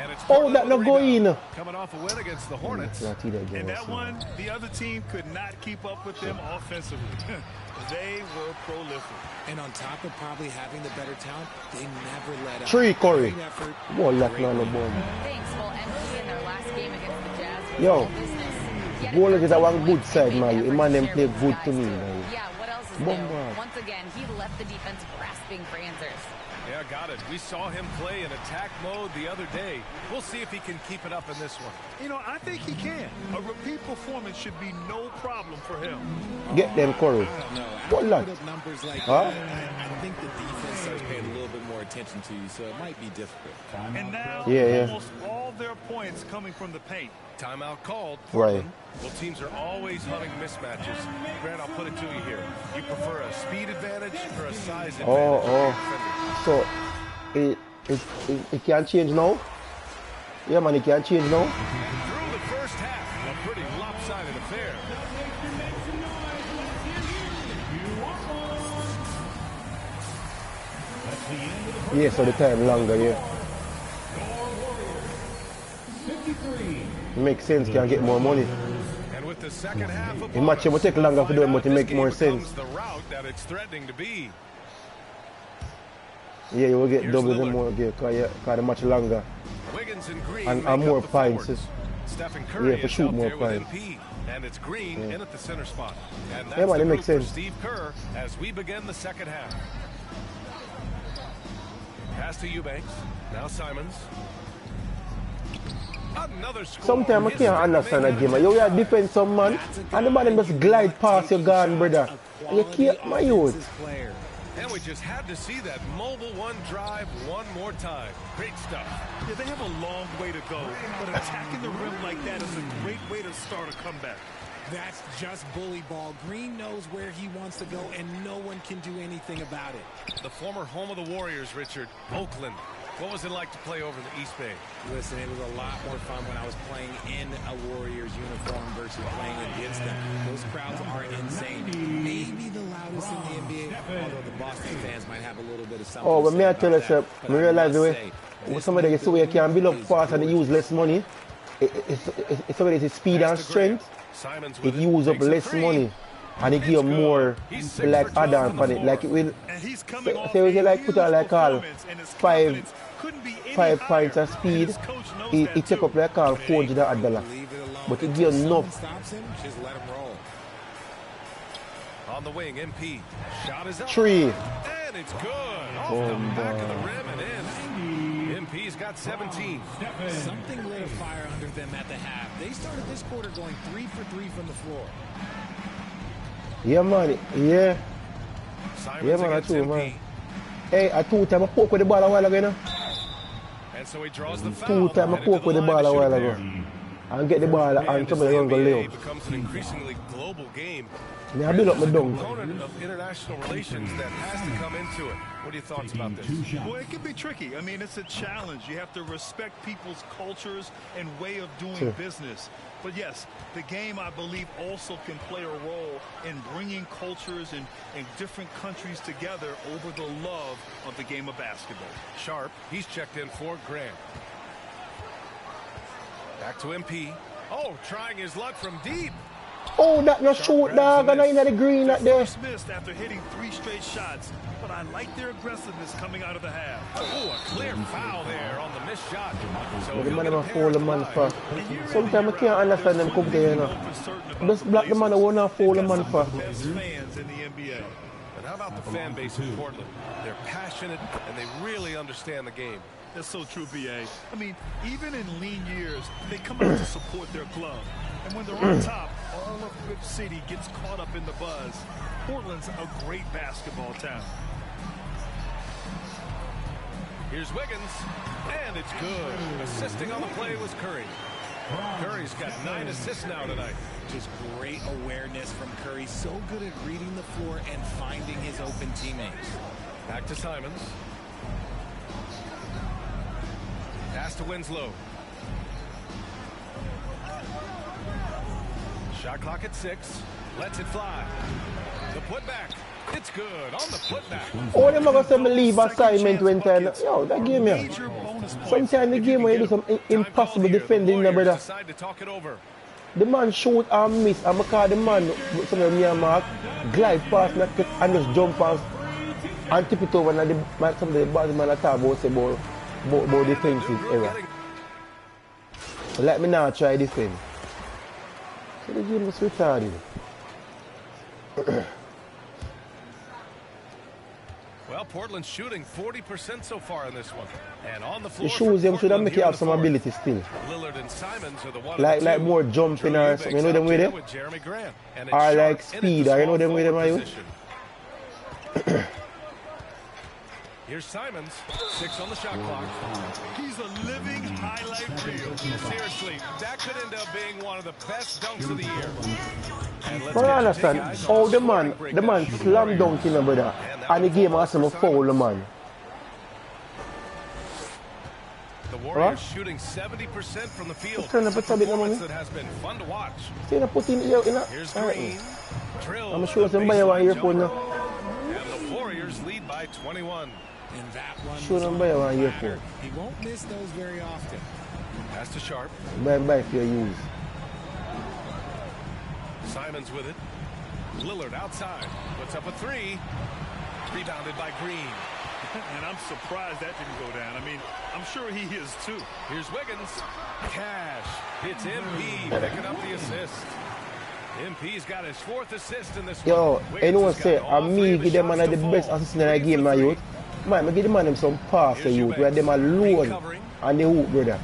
And it's that not going. Coming off a win against the Hornets. And that one, the other team could not keep up with them offensively. They were prolific. And on top of probably having the better talent, they never let up. 3 Curry. Effort, Whoa, luck now no bomb. Thanks. Well, MP in their last game against the Jazz was Yo, all business. goal is that one good side, man. The man them play good to me, man. Yeah, what else is Bomba. new? Once again, he left the defense grasping for answers. Yeah, got it. We saw him play in attack mode the other day. We'll see if he can keep it up in this one. You know, I think he can. A repeat performance should be no problem for him. Get them Curry. What luck? Numbers like Huh? I think the defense starts paying a little bit more attention to you, so it might be difficult. And now, Yeah. almost all their points coming from the paint. Timeout called. Right. Well, teams are always hunting mismatches. Grant, I'll put it to you here. You prefer a speed advantage or a size advantage? So, it can't change now? Yeah, man, it can't change now? Through the first half, a pretty lopsided affair. Yeah, so the time longer, yeah. Makes sense, can get more money. And with the second half The match will take longer for them, but it make more sense. the route that it's threatening to be. Yeah, you will get double the more, because the match longer. Wiggins and Green And make more up the points. forward. Stephen Curry Yeah, for is shoot out more there with points. MP, and it's Green in at the center spot. And that's Yeah, man, the it makes group for sense. Steve Kerr as we begin the second half. Pass to Eubanks. Now Simons. Another score. Sometimes I can't understand a game. You have defense some man, and the man just glide past your gun, brother. You can't, my youth. And we just had to see that mobile one drive one more time. Great stuff. Yeah, they have a long way to go, but attacking the rim like that is a great way to start a comeback. That's just bully ball. Green knows where he wants to go, and no one can do anything about it. The former home of the Warriors, Richard, Oakland. What was it like to play over in the East Bay? Listen, it was a lot more fun when I was playing in a Warriors uniform versus playing against them. Those crowds are insane. Maybe the loudest in the NBA, although the Boston fans might have a little bit of something. Oh, but me I tell you, sir, I realize the way somebody gets away can build up fast and use less money. It's somebody that's speed and strength. It use up less money. And it give more like add-on on it. Like it will say we like put on like all 5 points of speed, it take up like all $400. But it give enough. Just let him roll. On the wing, MP. Shot is up. 3. And it's good. Off the back of the rim and in. MP's got 17. Something lit a fire under them at the half. They started this quarter going 3 for 3 from the floor. Yeah, man. Yeah. Yeah, man, I too, man. Hey, I 2 times I poke with the ball a while ago, you know? And so he draws the foul. 2 times I poke with the ball a while ago. And get the ball and somebody run go lay up. Becomes an increasingly global game. Me I build up my dunk. Component of international relations that has to come into it. What are your thoughts about this? Well, it can be tricky. I mean, it's a challenge. You have to respect people's cultures and way of doing business. But yes, the game, I believe, also can play a role in bringing cultures and different countries together over the love of the game of basketball. Sharp, he's checked in for Grant. Back to MP. Oh, trying his luck from deep. Oh, that no shoot, dog. And I in the green that there. Missed after hitting 3 straight shots. But I like their aggressiveness coming out of the half. Oh, a clear foul there on the missed shot. So the man ever foul the man for. Sometimes I can't understand them come there, you know. Just block the man, I won't have foul the man for. Best fans in the NBA. And how about the fan base in Portland? They're passionate and they really understand the game. That's so true, B.A. I mean, even in lean years, they come out to support their club. And when they're on top, all of Rip City gets caught up in the buzz. Portland's a great basketball town. Here's Wiggins, and it's good. Assisting on the play was Curry. Curry's got 9 assists now tonight. Just great awareness from Curry. So good at reading the floor and finding his open teammates. Back to Simons. Pass to Winslow. Shot clock at 6. Lets it fly. The putback. It's good on the putback. Oh, them not going to leave assignment when time. Yo, that game here. Sometimes the game where you do some impossible defending, brother. The man shoot and miss. And because the man, some of me and Mark, glide past and just jump past and tip it over. And some of the bad man talk about defensive error. So let me now try defend. So the game was retarded. Well, Portland's shooting 40% so far in this one. And on the floor, the shoes them should make you have some ability still. Lillard and Simons are the one like more jumping or something. You know them with it? Or like speed, or you know them with them, are you? Here's Simons, 6 on the shot clock. He's a living highlight reel. Seriously, that could end up being one of the best dunks of the year. But I understand how the man slam dunk in, brother, and the game has to foul the man. The Warriors shooting 70% from the field. Turn up a bit, that has been fun to watch. Put in here, Here's Green. I'm sure somebody want earphone now. And the Warriors lead by 21. And that one he won't miss those very often. Pass to Sharp. Bye for your use. Simons with it. Lillard outside. Puts up a 3. Rebounded by Green. And I'm surprised that didn't go down. I mean, I'm sure he is too. Here's Wiggins. Cash. Hits MP. Picking up the assist. MP's got his 4th assist in this one. Yo, anyone say, me give them one of the best assists in the game, my youth. Man, I give them man some pass, youth, where them alone and the hoop, brother.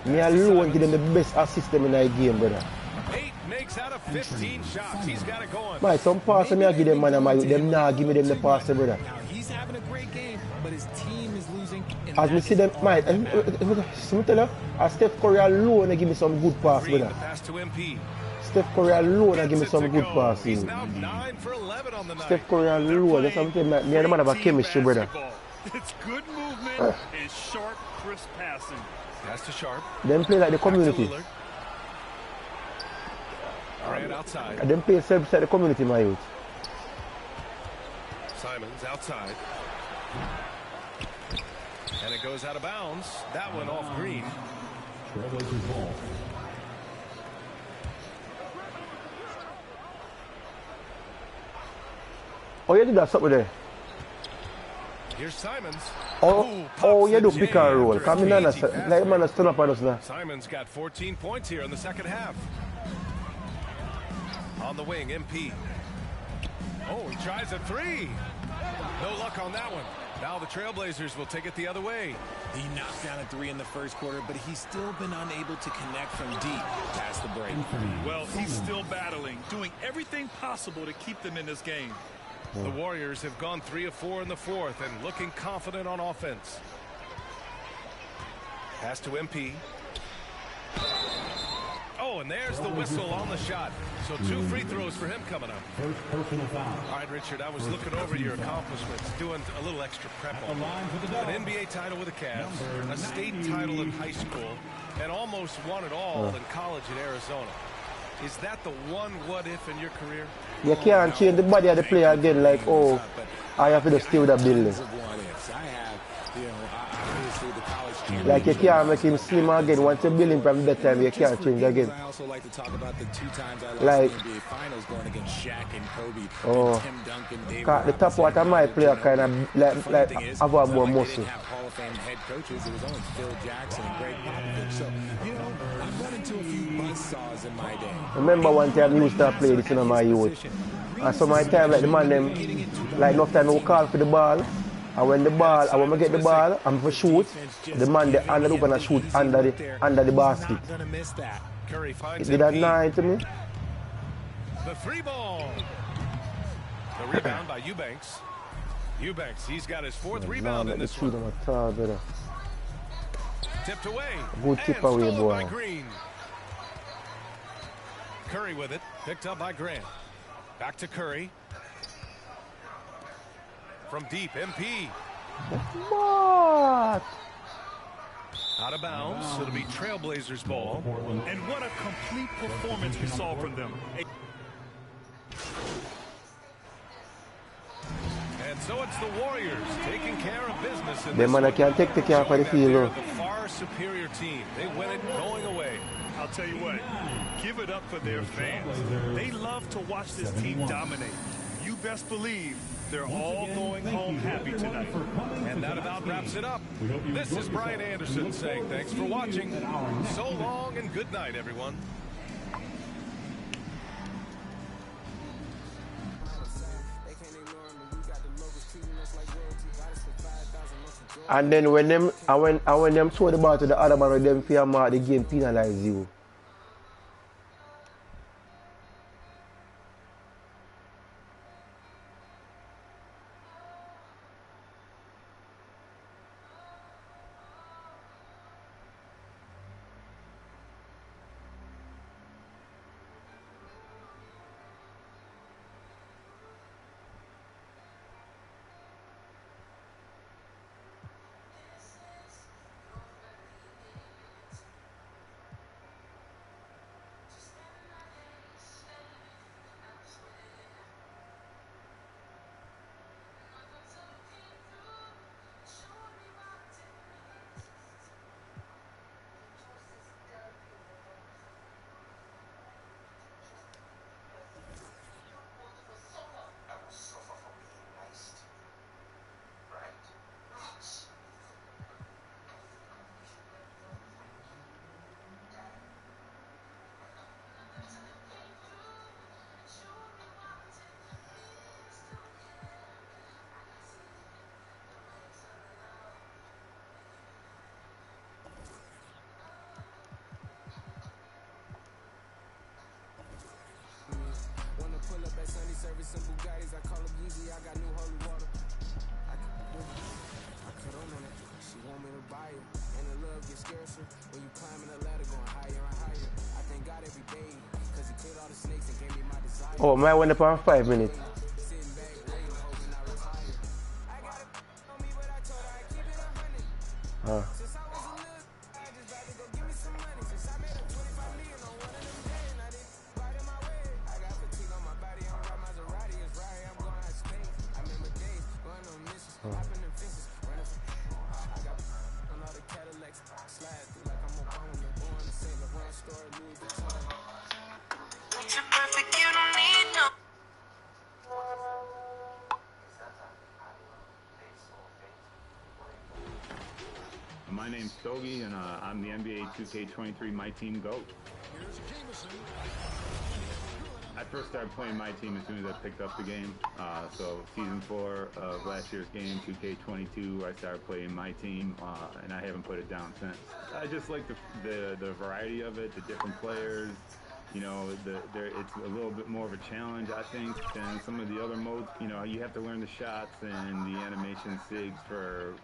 Me alone give them the best assist in the game, brother. 8 makes out of 15 shots. He's got it going. My some pass me I give them man, them nah give me them the pass, brother. Now he's having a great game, but his team is losing. As me see them, mate, tell you, as Steph Curry alone give me some good pass, brother. Pass to MP. Steph Curry alone give me some good pass. He's now 9 for 11 on the night. Steph Curry alone, that's something that me and the man have a chemistry, brother. It's good movement and sharp, crisp passing. Pass to Sharp. Them play like the community. Grant outside. And them play self like the community, my youth. Simons outside. And it goes out of bounds. That one off Green. Oh, you did that something there. Here's Simons. Oh, you do pick and roll. Come in and like man stand up on us now. Simons got 14 points here in the second half. On the wing, MP. Oh, he tries a three. No luck on that one. Now the Trailblazers will take it the other way. He knocked down a three in the first quarter, but he's still been unable to connect from deep past the break. Well, he's still battling, doing everything possible to keep them in this game. The Warriors have gone 3 of 4 in the fourth and looking confident on offense. Pass to MP. Oh, and there's the whistle on the shot. So 2 free throws for him coming up. First personal foul. All right, Richard, I was looking over your accomplishments, doing a little extra prep on an NBA title with the Cavs, a state title in high school, and almost won it all in college in Arizona. Is that the one what if in your career? You can't change the body of the player again like, oh, I have to just stay with that building. Like you can't make him slim again. Once you build him from that time, you can't change again. I also like to talk about the 2 times I lost like, the NBA Finals going against Shaq and Kobe. Oh, Tim Duncan, Dave the top water my player kind of like have a more muscle. Hall of Fame head coaches. It was only Phil Jackson and Greg Popovich. So, you know, I've run into a few buzzsaws in my day. Remember one time I used to play this in my youth. And so my time like the man them, like enough time I call for the ball. And when the ball, I want to get the ball, I'm for shoot. The man they under up and I shoot under the basket. It did that 9 to me. The free ball. The rebound by Eubanks. Eubanks, he's got his 4th rebound in this one. Tipped away. Good tip away, boy. By Green. Curry with it. Picked up by Grant. Back to Curry. From deep, MP. What? Out of bounds. It'll be Trailblazers ball. And what a complete performance we saw from them. And so it's the Warriors taking care of business in the man can't take the care for the field. The far superior team. They win it going away. I'll tell you what, give it up for their fans. They love to watch this team dominate. You best believe they're all going home happy tonight. And that about wraps it up. This is Brian Anderson saying thanks for watching. So long and good night, everyone. And then when them throw the ball to the other man, them fear mark the game penalize you. Oh, my went up on 5 minutes. My name's Stogie, and I'm the NBA 2K23 My Team GOAT. I first started playing My Team as soon as I picked up the game. So Season 4 of last year's game, 2K22, I started playing My Team, and I haven't put it down since. I just like the variety of it, the different players. You know, it's a little bit more of a challenge, I think, than some of the other modes. You know, you have to learn the shots and the animation sigs for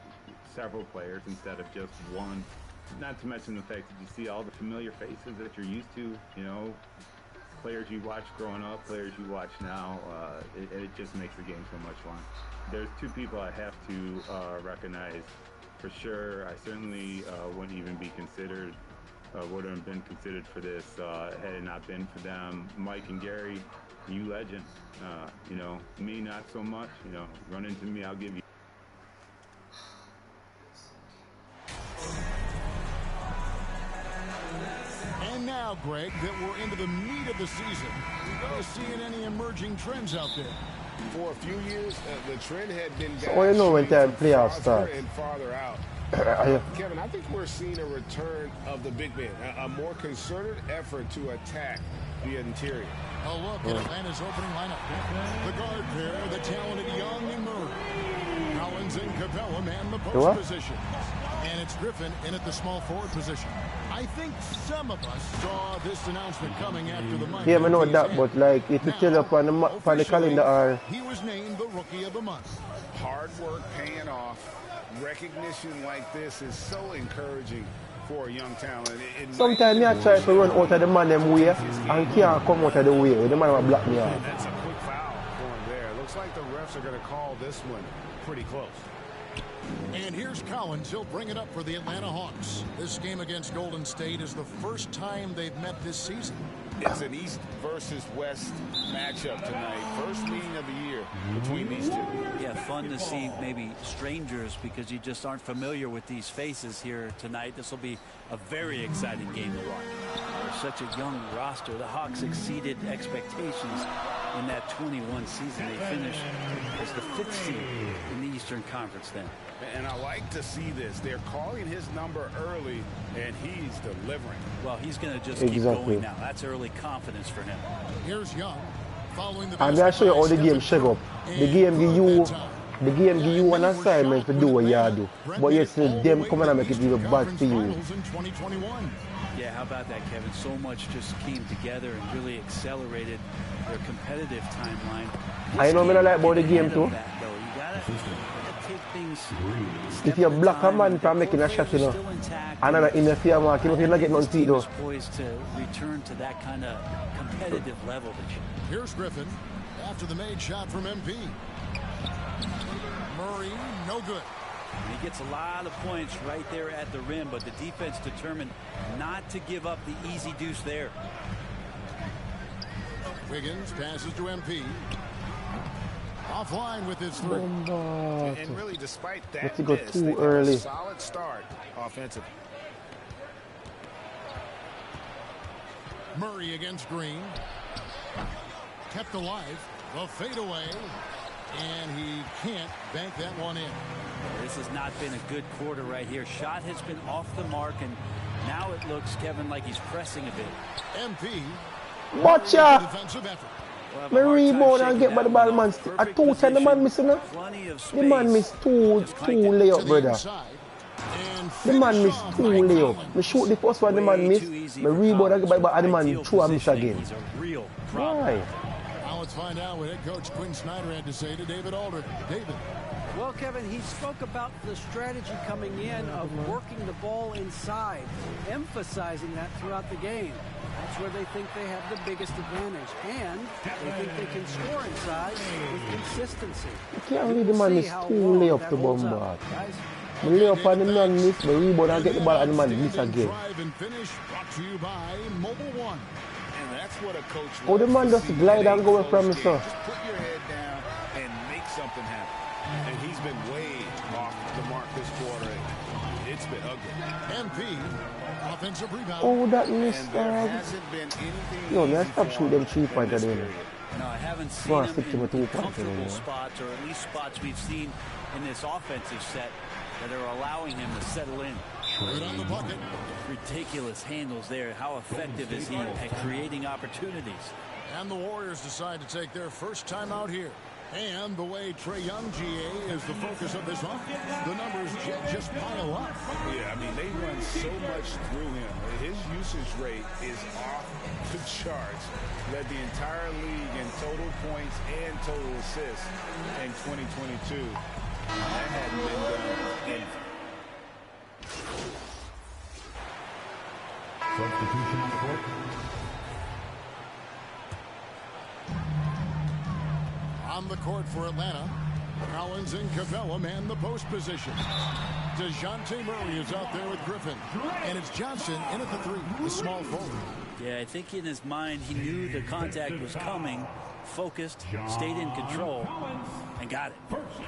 several players instead of just one. Not to mention the fact that you see all the familiar faces that you're used to, you know, players you watched growing up, players you watch now. It just makes the game so much fun. There's two people I have to recognize for sure. I certainly wouldn't even be considered, wouldn't have been considered for this had it not been for them. Mike and Gary, you legends. You know, me not so much. You know, run into me, I'll give you. And now, Greg, that we're into the meat of the season, are you seeing any emerging trends out there? For a few years, the trend had been So what you know when the playoffs farther start? and farther out. Kevin, I think we're seeing a return of the big man, a more concerted effort to attack the interior. A look at Atlanta's opening lineup. The guard pair, the talented Young and Murray. Collins and Capella man the post position. And it's Griffin in at the small forward position. I think some of us saw this announcement coming after the month. Yeah, I know that, but like if you tell up on the calendar, he was named the Rookie of the Month. Hard work paying off. Recognition like this is so encouraging for a young talent. Sometimes I try to run out of the man them way and can't come out of the way. The man will block me out. That's a quick foul for him there. Looks like the refs are going to call this one pretty close. And here's Collins. He'll bring it up for the Atlanta Hawks. This game against Golden State is the first time they've met this season. It's an East versus West matchup tonight. First meeting of the year between these two. Yeah, fun to see maybe strangers because you just aren't familiar with these faces here tonight. This will be a very exciting game to watch. For such a young roster, the Hawks exceeded expectations in that 21 season. They finished as the 5th seed in the Eastern Conference then. And I like to see this. They're calling his number early, and he's delivering. Well, he's going to just keep going now. That's early confidence for him. Here's Young. Following the I'm going to show you how the game shape up. The game give you an assignment to do what you do. But you still them come and make it even bad for you. Yeah, how about that, Kevin? So much just came together and really accelerated their competitive timeline. I know me not like about the game too. If you block a man from making a shot, you know, and then interfere, man, you're not getting on feet though. Poised to return to that kind of competitive level. Here's Griffin after the made shot from MP. Murray, no good. He gets a lot of points right there at the rim, but the defense determined not to give up the easy deuce there. Wiggins passes to MP. Offline with his three. And really, despite that, go too early. A solid start offensively. Murray against Green. Kept alive. The fadeaway. And he can't bank that one in. This has not been a good quarter right here. Shot has been off the mark, and now it looks, Kevin, like he's pressing a bit. MP. Watcha! Defensive effort. Me rebound and get by the ball, man. At 2 10 the man missing now. The man missed two layup, brother. The man missed 2 layup. Me shoot the first one, the man missed. Me rebound and get by the ball, and the man throw and miss again. Why? Now let's find out what head coach Quinn Snyder had to say to David Aldridge. David. Well, Kevin, he spoke about the strategy coming in of working the ball inside, emphasizing that throughout the game. That's where they think they have the biggest advantage, and they think they can score inside with consistency. You can't leave the man is too lay up to bomb ball. I lay up on the man miss, but rebound and get the ball and the man miss again. Brought to you by Mobile One. And that's what a coach Oh, the man just glide and go from the stuff. Just put your head down and make something happen. And he's been way off the mark this quarter. It's been ugly. MP, offensive rebound. Oh, that missed. Yo, man, stop shooting them 3-pointer there. No, I haven't seen him in comfortable spots, or at least spots we've seen in this offensive set that are allowing him to settle in. Right on the bucket. Ridiculous handles there. How effective is he at creating opportunities? And the Warriors decide to take their first time out here. And the way Trae Young, GA, is the focus of this offense, the numbers just pile up. Yeah, I mean, they run so much through him. His usage rate is off the charts. Led the entire league in total points and total assists in 2022. That hadn't been done in. Substitution on the court. On the court for Atlanta, Collins and Capella man the post position. DeJounte Murray is out there with Griffin. And it's Johnson in at the three, the small forward. Yeah, I think in his mind he knew the contact was coming, focused, stayed in control, and got it.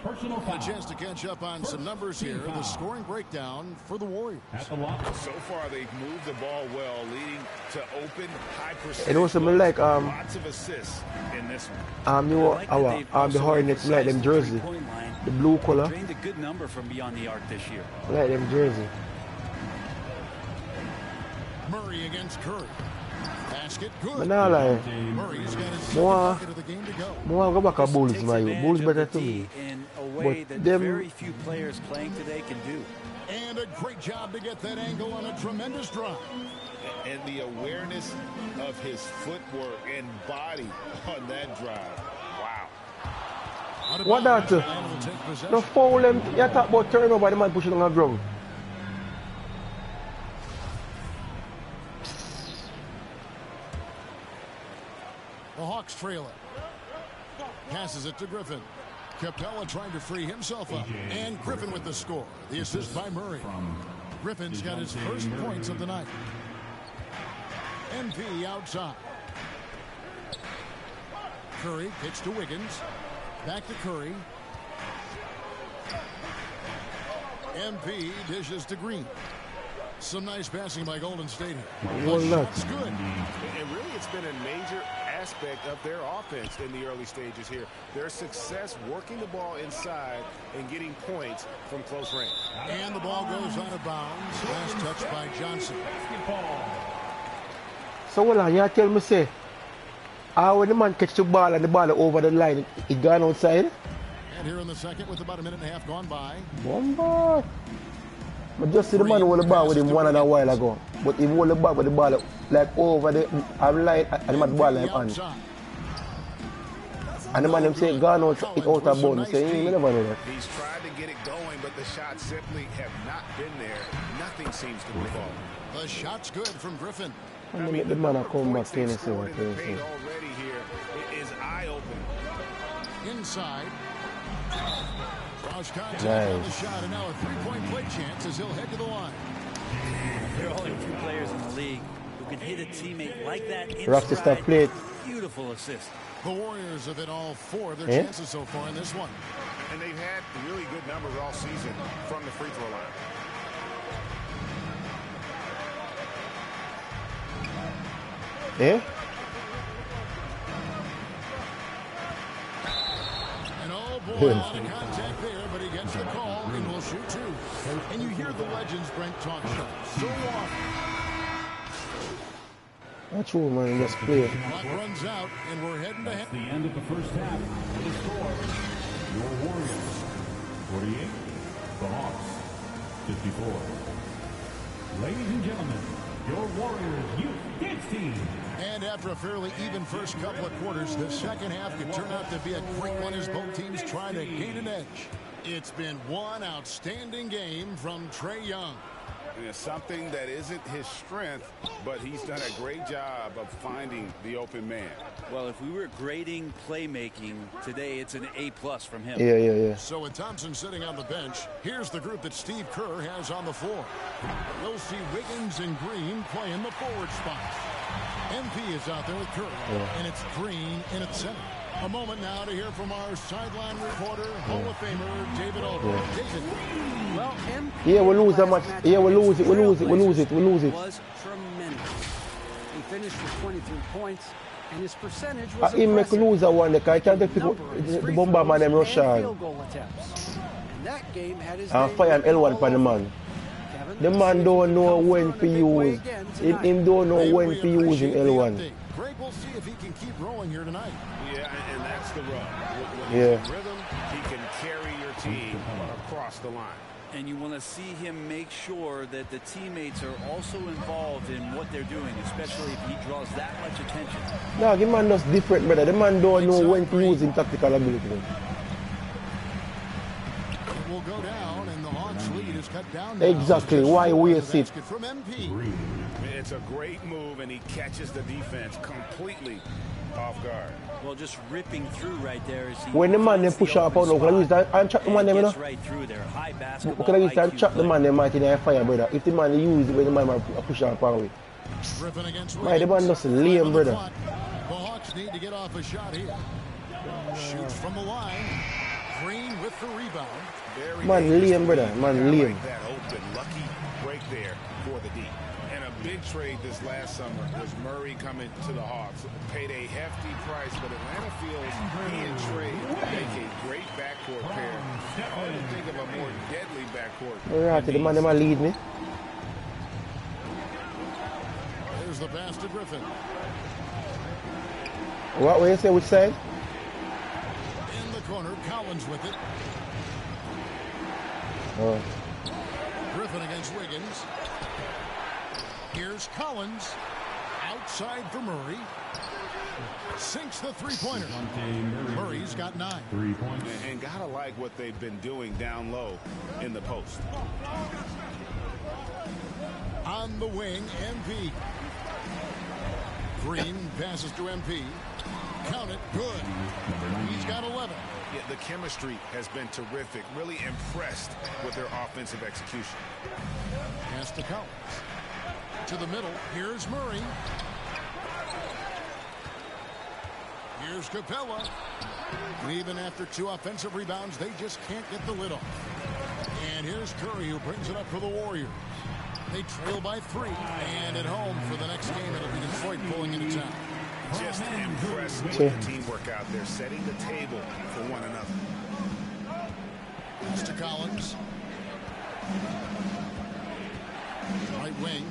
A chance to catch up on some numbers here. The scoring breakdown for the Warriors. So far, they've moved the ball well, leading to open, high percentage. And also, me like lots of assists in this one. The Hornets like them jersey, the blue color. Drained a good number from beyond the arc this year. Like them jersey. Murray against Curry. Basket good. But now like, Murray's got his more bucket of the game to go. Go back to Bulls, man. Bulls better to me. In a way that very few players playing today can do. And a great job to get that angle on a tremendous drive. And the awareness of his footwork and body on that drive. Wow. What that? No foul them. You talk about turnover, the man pushing on the ground. The Hawks trail it. Passes it to Griffin. Capella trying to free himself up. And Griffin with the score. The assist by Murray. Griffin's got his first points of the night. MP outside. Curry pitch to Wiggins. Back to Curry. MP dishes to Green. Some nice passing by Golden State here. That's good. And really, it's been a major aspect of their offense in the early stages here. Their success working the ball inside and getting points from close range. And the ball goes out of bounds. Last touch by Johnson. So hold on, you tell me say, when the man catch the ball and the ball over the line, it gone outside? And here in the second with about a minute and a half gone by. One ball. I just see the man hold the ball with him one and a while ago. But he hold the ball with the ball like over the line and the man ball like on. And the man them say gone out, it out of bounds. Say, he never know that. He's tried to get it going, but the shots simply have not been there. Nothing seems to move on. The shot's good from Griffin. And they make the man come back in and say what they say. Already here, it is eye-opening. Inside. Cross contact on the shot, and now a three-point play chance as he'll head to the line. There are only two players in the league who can hit a teammate like that in stride. Plate. Beautiful assist. The Warriors have hit all four of their chances so far in this one. And they've had really good numbers all season from the free throw line. Yeah? And oh boy, a lot of contact there, but he gets the call and will shoot two. And you hear the legends Brent talk so often. That's true, man. Let's play. Clock runs out, and we're heading to head. The end of the first half. The score: your Warriors 48, the Hawks 54. Ladies and gentlemen, your Warriors youth dance team. And after a fairly even first couple of quarters, the second half could turn out to be a great one as both teams try to gain an edge. It's been one outstanding game from Trae Young. And it's something that isn't his strength, but he's done a great job of finding the open man. Well, if we were grading playmaking today, it's an A+ from him. Yeah. So with Thompson sitting on the bench, here's the group that Steve Kerr has on the floor. We'll see Wiggins and Green playing the forward spots. MP is out there with Curry, and it's Green in at center. A moment now to hear from our sideline reporter, Hall of Famer David Aldridge. David. Well, MP. Yeah, we'll lose that much. Yeah, we'll lose it. Was tremendous. He finished with 23 points, and his percentage was he make lose that one. I can't take the bomber man them rush on. And that game had his and fire an L1 for the man. The man don't know when to use. Him don't know when to use in L1. Greg, we'll see if he can keep rolling here tonight. Yeah, and that's the rub. When Yeah. he's in rhythm, he can carry your team across the line. And you want to see him make sure that the teammates are also involved in what they're doing, especially if he draws that much attention. No, the man just different, brother. The man don't know when to use his tactical ability. It will go down, and the Hawks lead is cut down. Exactly. Why waste it? From MP. It's a great move, and he catches the defense completely off guard. Well, just ripping through right there. As he when the man then push up, can I use that and trap the man them, you know? Right through there. High basketball. Can I use that and trap the man them might in the fire, brother? If the man use it when the man push up away. Right, the man just lame, brother. The Hawks need to get off a shot here. Shoots from the line. Green with the rebound. Man lame, brother. Man lame. That open, lucky break there for the D. And a big trade this last summer was Murray coming to the Hawks. Paid a hefty price, but Atlanta feels he and Trey make a great backcourt pair. Hard to think of a more deadly backcourt. Alright, the man them a lead me. There's the pass to Griffin. What will you say, which side? In the corner, Collins with it. Oh. Griffin against Wiggins. Here's Collins. Outside for Murray. Sinks the three-pointer. Murray's got 9. 3 points. And gotta like what they've been doing down low in the post. On the wing, MP. Green passes to MP. Count it, good. He's got 11. Yeah, the chemistry has been terrific. Really impressed with their offensive execution. Pass to Collins. To the middle. Here's Murray. Here's Capella. And even after 2 offensive rebounds, they just can't get the lid off. And here's Curry, who brings it up for the Warriors. They trail by 3. And at home for the next game, it'll be Detroit pulling into town. Just impressed with the teamwork out there, setting the table for one another. Pass to Collins. Right wing.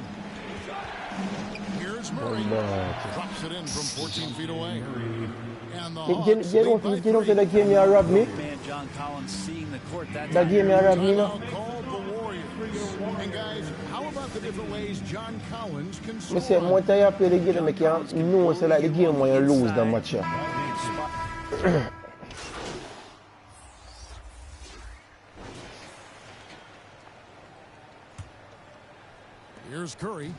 Here's Murray. Drops it in from 14 feet away. And the Hawks lead by 3. That game you robbed me. Man, John Collins seeing the court that game you robbed me, no? Called the Warriors. And guys, how about the different ways John Collins can score? I say, more time you play the game, I can't know so like the game when you lose that much. Here's Curry.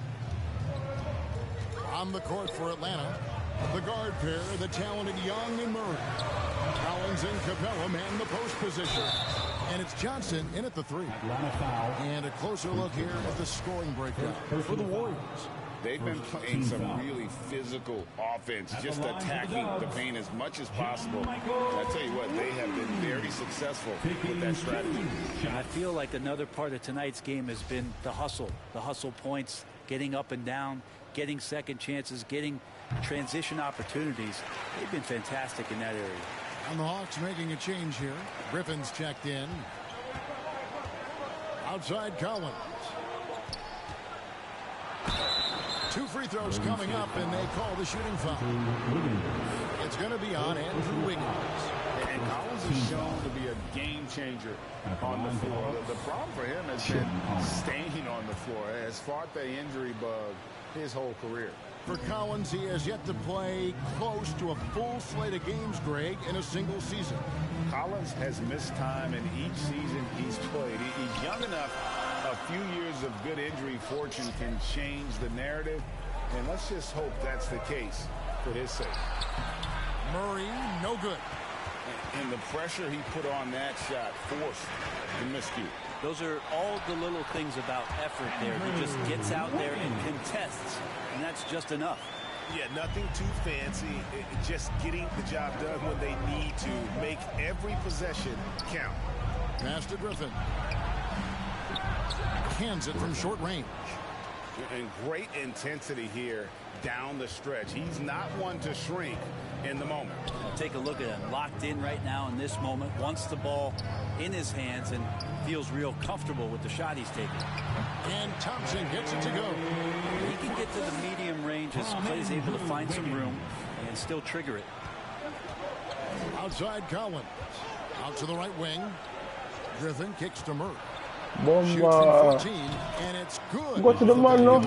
On the court for Atlanta. The guard pair, the talented Young and Murray. Collins and Capella man the post position. And it's Johnson in at the 3. And a closer look here at the scoring breakdown for the Warriors. They've been playing some really physical offense, just attacking the paint as much as possible. And I tell you what, they have been very successful with that strategy. And I feel like another part of tonight's game has been the hustle points, getting up and down, getting second chances, getting transition opportunities. They've been fantastic in that area. And the Hawks making a change here. Griffin's checked in. Outside Collins. 2 free throws coming up, and they call the shooting foul. It's going to be on Andrew Wiggins. And Collins is shown to be a game changer on the floor. The problem for him has been staying on the floor. Has fought the injury bug his whole career. For Collins, he has yet to play close to a full slate of games, Greg, in a single season. Collins has missed time in each season he's played. He's young enough. A few years of good injury fortune can change the narrative, and let's just hope that's the case for his sake. Murray, no good. And the pressure he put on that shot forced the miscue. Those are all the little things about effort there. He just gets out there and contests, and that's just enough. Yeah, nothing too fancy. Just getting the job done when they need to. Make every possession count. Pass to Griffin. Hands it from short range. And great intensity here down the stretch. He's not one to shrink in the moment. Take a look at him. Locked in right now in this moment. Wants the ball in his hands and feels real comfortable with the shot he's taking. And Thompson gets it to go. He can get to the medium range as plays able to find some room and still trigger it. Outside Collins. Out to the right wing. Griffin kicks to Murray. Bomba. 14, and it's good. Go to the man now.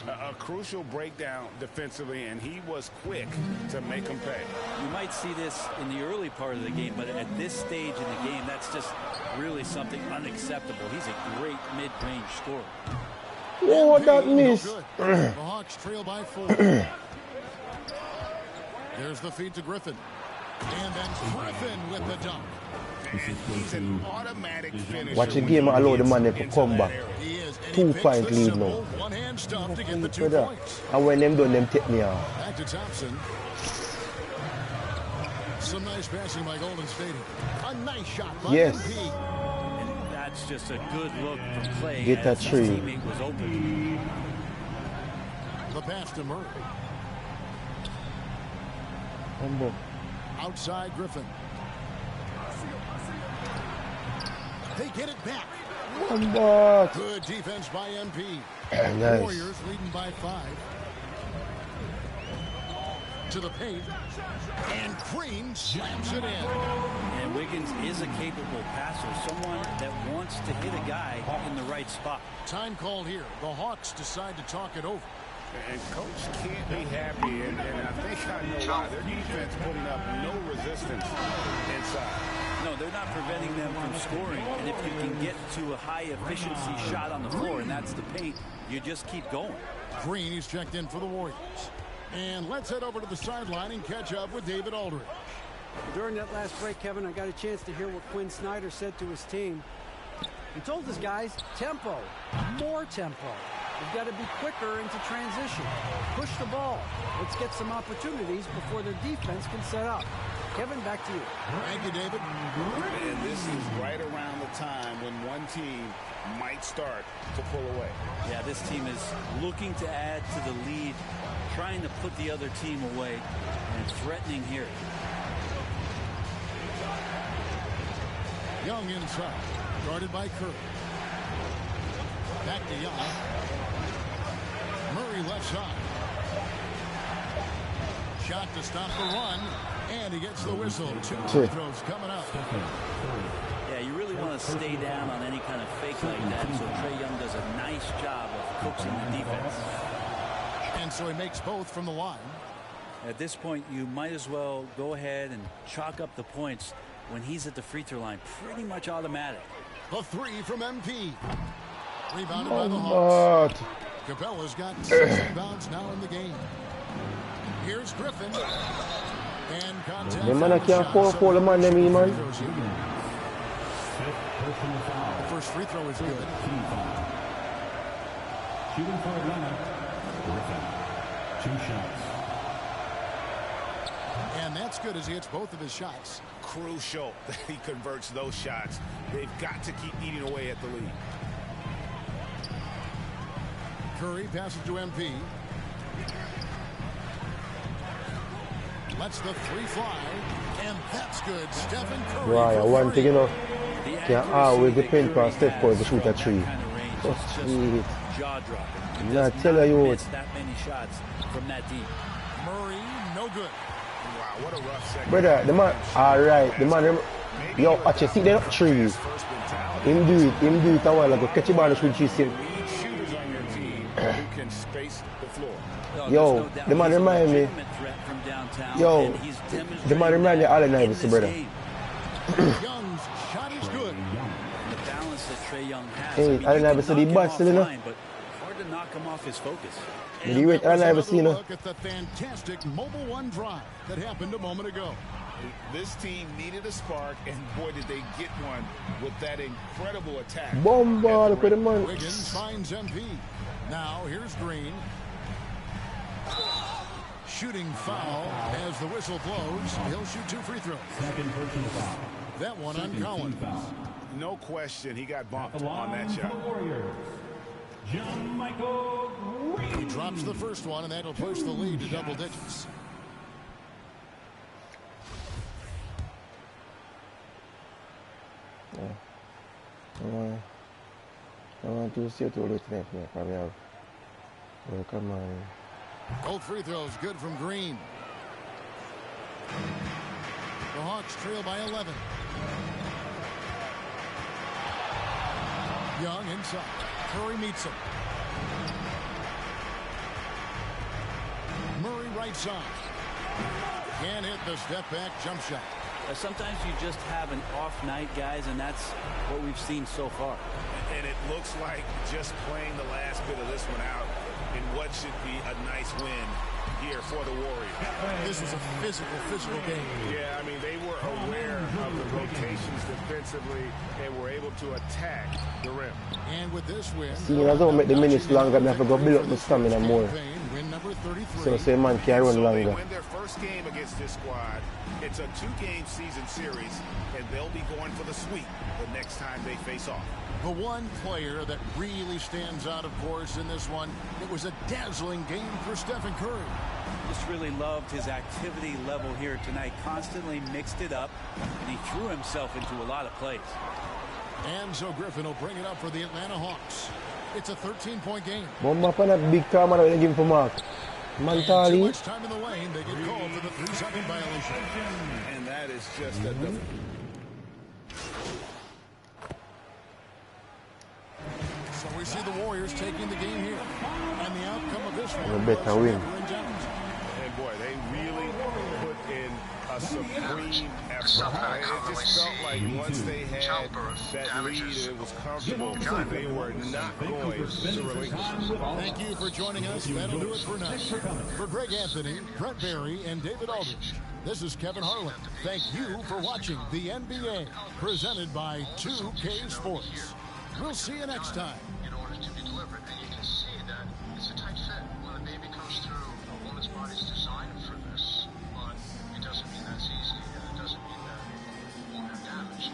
A crucial breakdown defensively, and he was quick to make him pay. You might see this in the early part of the game, but at this stage in the game, that's just really something unacceptable. He's a great mid-range scorer. Oh, what that miss. The Hawks trail by 4. There's the feed to Griffin. And then Griffin with the dunk. He's an automatic finisher. Watch the game and allow the man to come back. 2-point lead now. One-hand stuff to get the 2 points. And when them done, them take me off. Back to Thompson. Some nice passing by Golden State. A nice shot by Yes. MP. And that's just a good look from Clay. Get that as his tree. teammate was open. The pass to Murray. Outside Griffin. They get it back. Good defense by MP. Nice. Warriors leading by 5. To the paint. And Green slams it in. And Wiggins is a capable passer, someone that wants to hit a guy in the right spot. Time called here. The Hawks decide to talk it over. And coach can't be happy, and I think I know why. Their defense putting up no resistance inside. No, they're not preventing them from scoring. And if you can get to a high-efficiency shot on the floor, and that's the paint, you just keep going. Green is checked in for the Warriors. And let's head over to the sideline and catch up with David Aldridge. During that last break, Kevin, I got a chance to hear what Quinn Snyder said to his team. He told his guys, tempo, more tempo. We've got to be quicker into transition. Push the ball. Let's get some opportunities before their defense can set up. Kevin, back to you. Thank you, David. And this is right around the time when one team might start to pull away. Yeah, this team is looking to add to the lead, trying to put the other team away, and threatening here. Young inside, guarded by Curry. Back to Young. Murray left side. Shot to stop the run, and he gets the whistle. 2 free throws coming up. Yeah, you really want to stay down on any kind of fake like that, so Trae Young does a nice job of coaxing the defense. And so he makes both from the line. At this point, you might as well go ahead and chalk up the points when he's at the free throw line. Pretty much automatic. A 3 from MP. Rebounded by the Hawks. Capella's got 6 rebounds now in the game. Here's Griffin. And contact. The man can't fall the man, them, man. The first free throw is good. Shooting for Atlanta, Griffin. 2 shots. And that's good as he hits both of his shots. Crucial that he converts those shots. They've got to keep eating away at the lead. Curry passes to MP. Lets the 3 fly. And that's good. Stephen Curry. Right, one thing, you know, can always depend on Steph Curry to shoot a 3. Jaw-dropping. Nah, tell you what. That many shots from that deep. Murray, no good. Wow, what a rough second. Brother, the man, alright, the man, yo, watch you see them 3s. Him do it a while ago. Catch the ball and shoot 3 still. Shooters on your team, who can space the floor. Yo, the man remind me. Yo, the man remind me of Allen Iverson, brother. Young's shot is good. The balance that Trae Young has. Hey, Allen Iverson, he busted, you know. But hard to knock him off his focus. Did he rate Allen Iverson, you know? Look at the fantastic Mobile One drive that happened a moment ago. This team needed a spark, and boy, did they get one with that incredible attack. Bomba, look at the man. Wiggins finds MP. Now here's Green. Shooting foul as the whistle blows. He'll shoot 2 free throws. Second personal foul. That one on Collins. No question, he got bumped on that shot. Michael Green. He drops the first one, and that'll push the lead to double digits. I want to see it all the time. Probably have. Well, come on. Both free throws good from Green. The Hawks trail by 11. Young inside. Curry meets him. Murray right side. Can't hit the step back jump shot. Sometimes you just have an off night, guys, and that's what we've seen so far. And it looks like just playing the last bit of this one out in what should be a nice win here for the Warriors. This was a physical game. Yeah, I mean, they were aware of the rotations defensively and were able to attack the rim. And with this win, see, I don't make the minutes longer, I have to go build up the stamina more. Win number 33. So say man can run longer. They win their first game against this squad. It's a 2-game season series, and they'll be going for the sweep the next time they face off. The one player that really stands out, of course, in this one, it was a dazzling game for Stephen Curry. Just really loved his activity level here tonight. Constantly mixed it up, and he threw himself into a lot of plays. And so Griffin will bring it up for the Atlanta Hawks. It's a 13-point game. Bomba pa na big time and they give him for Mark. Too much time in the lane. They get called for the 3-second violation. And that is just a... So we see the Warriors taking the game here. And the outcome of this one... A better win. And boy, they really put in a supreme effort. It just felt like once they had that lead and it was comfortable, they were not going to relinquish. Thank you for joining us. That'll do it for now. For Greg Anthony, Brett Barry, and David Aldridge, this is Kevin Harlan. Thank you for watching the NBA, presented by 2K Sports. We'll see you next time. In order to be delivered, and you can see that it's a tight fit. When a baby comes through, a woman's body's designed for this, but it doesn't mean that's easy, and it doesn't mean that it won't have damage.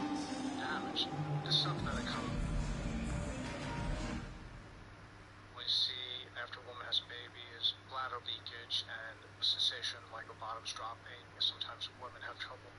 Damage is something that we see after a woman has a baby is bladder leakage and a sensation like a bottom's dropping. Sometimes women have trouble.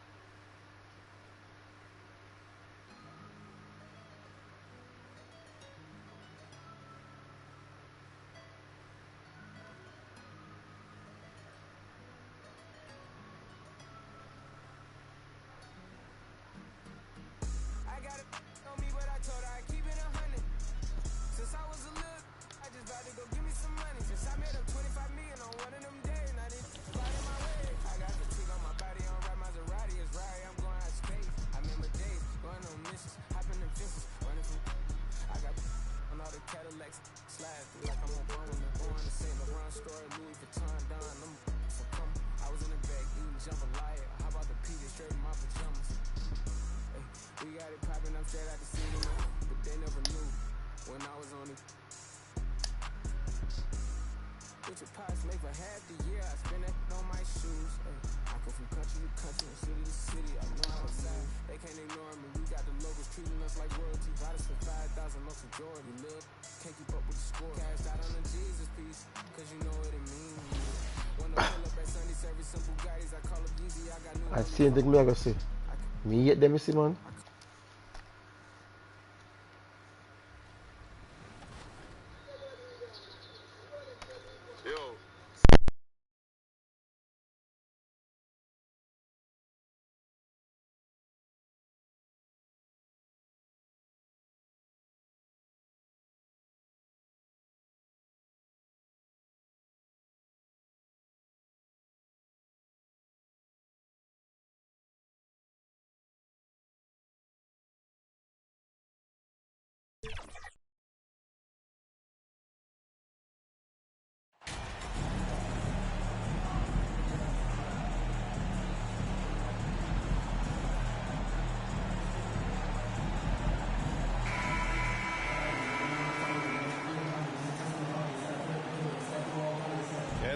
I see the thing I go see. Me yet them see man.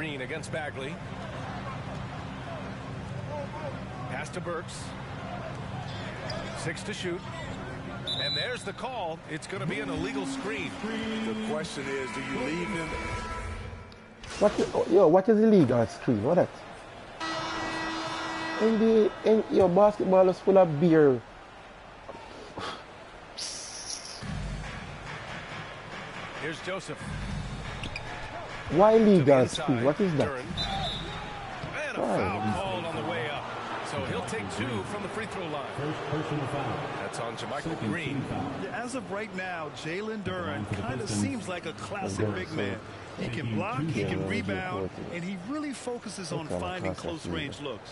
Green against Bagley. Pass to Burks. 6 to shoot. And there's the call. It's going to be an illegal screen. The question is, do you leave him? What is illegal screen? What that? Your basketball is full of beer. Here's Joseph. Why legal screen? What is that? And a foul called on the way up. So he'll take 2 from the free throw line. That's on Jermichael Green. Yeah, as of right now, Jalen Duren kind of seems like a classic big man. He can block, he can rebound, and he really focuses on finding close range looks.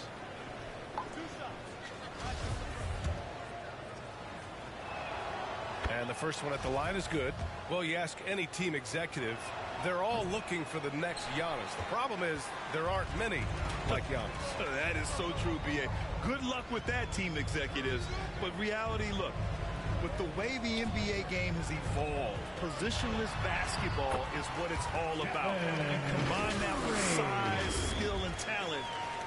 And the first one at the line is good. Well, you ask any team executive, they're all looking for the next Giannis. The problem is there aren't many like Giannis. That is so true, B.A. Good luck with that, team executives. But reality, look, with the way the NBA game has evolved, positionless basketball is what it's all about. You combine that with size, skill, and talent,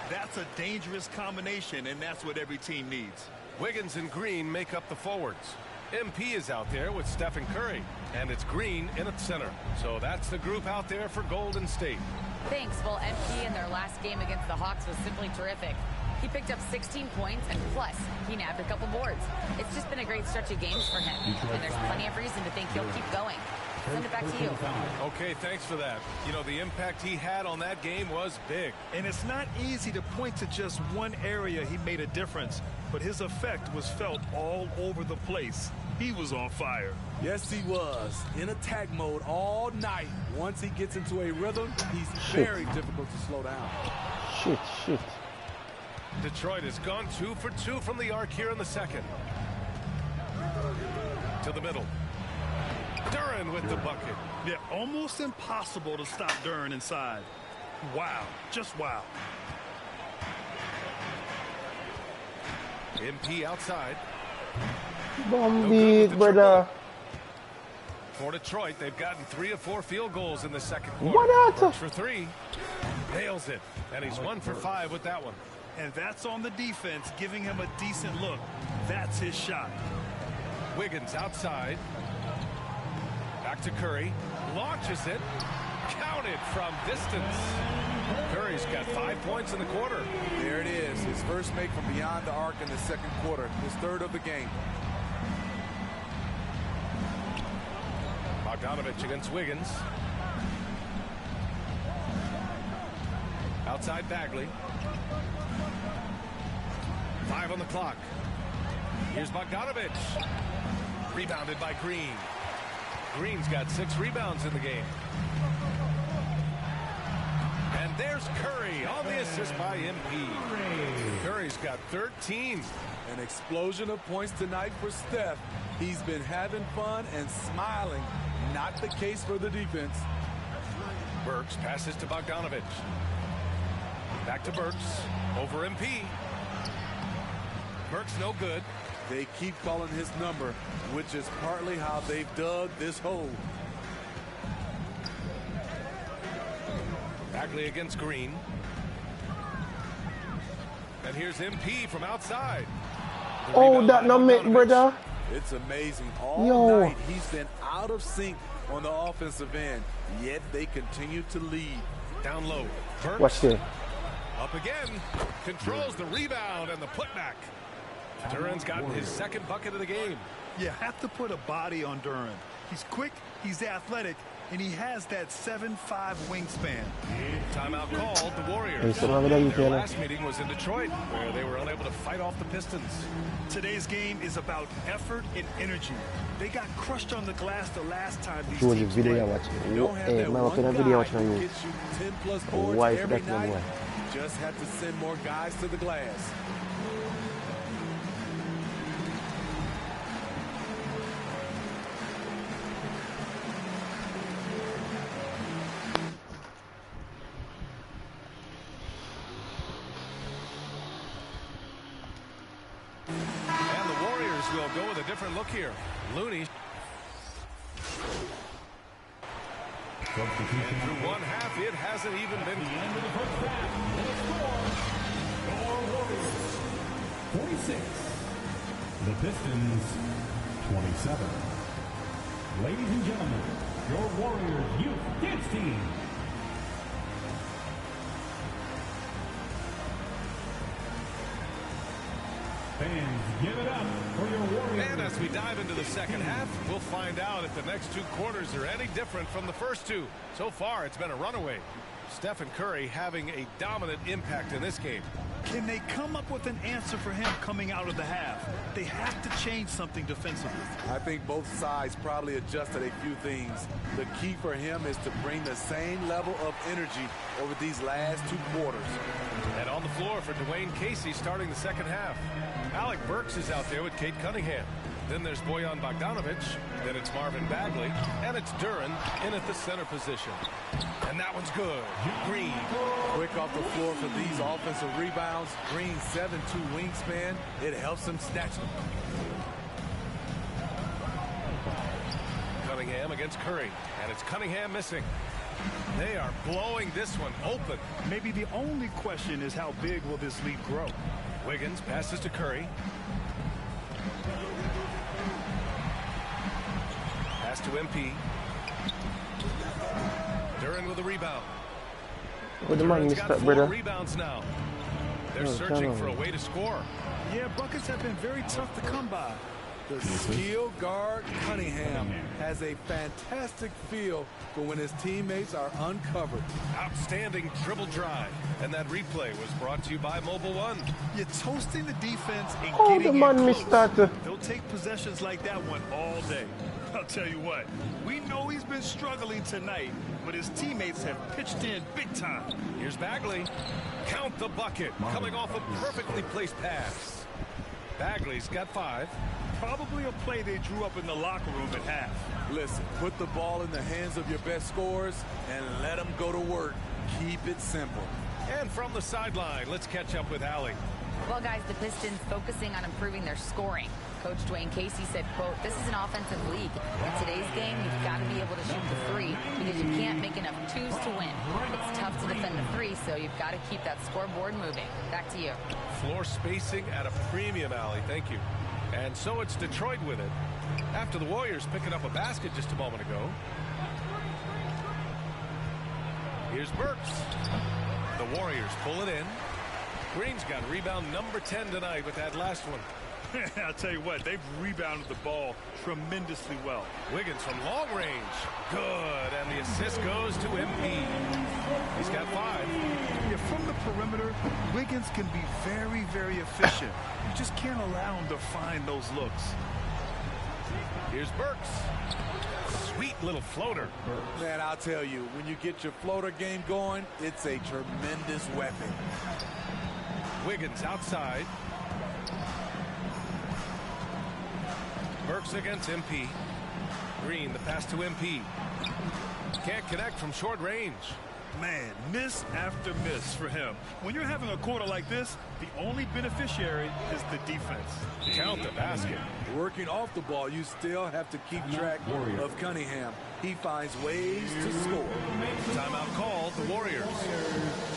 that's a dangerous combination, and that's what every team needs. Wiggins and Green make up the forwards. MP is out there with Stephen Curry, and it's Green in at center. So that's the group out there for Golden State. Thanks. Well, MP in their last game against the Hawks was simply terrific. He picked up 16 points, and plus, he nabbed a couple boards. It's just been a great stretch of games for him, and there's plenty of reason to think he'll keep going. Send it back to you. Okay, thanks for that. You know, the impact he had on that game was big. And it's not easy to point to just one area he made a difference, but his effect was felt all over the place. He was on fire. Yes, he was. In attack mode all night. Once he gets into a rhythm, he's very difficult to slow down. Shit. Detroit has gone 2 for 2 from the arc here in the second. To the middle. Duren with the bucket. Yeah, almost impossible to stop Duren inside. Wow, just wow. MP outside. Bombi, brother. For Detroit, they've gotten 3 of 4 field goals in the second quarter. What Works for 3. Nails it. And he's 1 for 5 with that one. And that's on the defense, giving him a decent look. That's his shot. Wiggins outside. Back to Curry. Launches it. Counted from distance. Curry's got 5 points in the quarter. There it is. His first make from beyond the arc in the second quarter. His third of the game. Bogdanovich against Wiggins. Outside Bagley. 5 on the clock. Here's Bogdanovich. Rebounded by Green. Green's got 6 rebounds in the game. And there's Curry on the assist by MP. Curry's got 13. An explosion of points tonight for Steph. He's been having fun and smiling. Not the case for the defense. Burks passes to Bogdanovich. Back to Burks. Over MP. Burks no good. They keep calling his number, which is partly how they've dug this hole. Bagley against Green. And here's MP from outside. Oh, that no make, brother. It's amazing. All night he's been out of sync on the offensive end, yet they continue to lead. Down low. Burks. Watch this. Up again. Controls the rebound and the putback. Duren's gotten his second bucket of the game. You have to put a body on Duren. He's quick, he's athletic, and he has that 7'5" wingspan. Timeout called the Warriors. Their last meeting was in Detroit, where they were unable to fight off the Pistons. Today's game is about effort and energy. They got crushed on the glass the last time these Show the teams video played. watching. Hey, man, what kind of video watching you? 10+ boards Why every that night. one? Just have to send more guys to the glass. And the Warriors will go with a different look here. Looney. Substitution. And through one half, it hasn't even been. At the end of the first half, the score, your Warriors 46. The Pistons 27. Ladies and gentlemen, your Warriors Youth Dance Team. Fans, give it up for your Warriors. And as we dive into the second half, we'll find out if the next two quarters are any different from the first two. So far, it's been a runaway. Stephen Curry having a dominant impact in this game. Can they come up with an answer for him coming out of the half? They have to change something defensively. I think both sides probably adjusted a few things. The key for him is to bring the same level of energy over these last two quarters. And on the floor for Dwayne Casey starting the second half. Alec Burks is out there with Kate Cunningham. Then there's Bojan Bogdanovic. Then it's Marvin Bagley. And it's Duren in at the center position. And that one's good. Green. Quick off the floor for these offensive rebounds. Green 7'2" wingspan. It helps him snatch them. Cunningham against Curry. And it's Cunningham missing. They are blowing this one open. Maybe the only question is how big will this lead grow? Wiggins passes to Curry. Pass to MP. Duren with a rebound. What the man, Duren's got Mr. Brother? rebounds now. They're Oh, searching come for a on. way to score. Yeah, buckets have been very tough to come by. The skill guard Cunningham has a fantastic feel for when his teammates are uncovered. Outstanding dribble drive. And that replay was brought to you by Mobile One. You're toasting the defense and Oh, getting the man, in Mr. close. They'll take possessions like that one all day. I'll tell you what, we know he's been struggling tonight, but his teammates have pitched in big time. Here's Bagley. Count the bucket. Coming off a perfectly placed pass. Bagley's got 5. Probably a play they drew up in the locker room at half. Listen, put the ball in the hands of your best scorers and let them go to work. Keep it simple. And from the sideline, let's catch up with Allie. Well, guys, the Pistons focusing on improving their scoring. Coach Dwayne Casey said, quote, "This is an offensive league. In today's game, you've got to be able to shoot the 3 because you can't make enough 2s to win. It's tough to defend the 3, so you've got to keep that scoreboard moving." Back to you. Floor spacing at a premium, Allie. Thank you. And so it's Detroit with it. After the Warriors picking up a basket just a moment ago. Here's Burks. The Warriors pull it in. Green's got rebound number 10 tonight with that last one. I'll tell you what, they've rebounded the ball tremendously well. Wiggins from long range. Good. And the assist goes to MP. He's got 5. Yeah, from the perimeter, Wiggins can be very, very efficient. You just can't allow him to find those looks. Here's Burks. Sweet little floater. Man, I'll tell you, when you get your floater game going, it's a tremendous weapon. Wiggins outside. Burks against MP. Green, the pass to MP. Can't connect from short range. Man, miss after miss for him. When you're having a quarter like this, the only beneficiary is the defense. Count the basket. Working off the ball, you still have to keep track of Cunningham. He finds ways to score. Timeout called, the Warriors.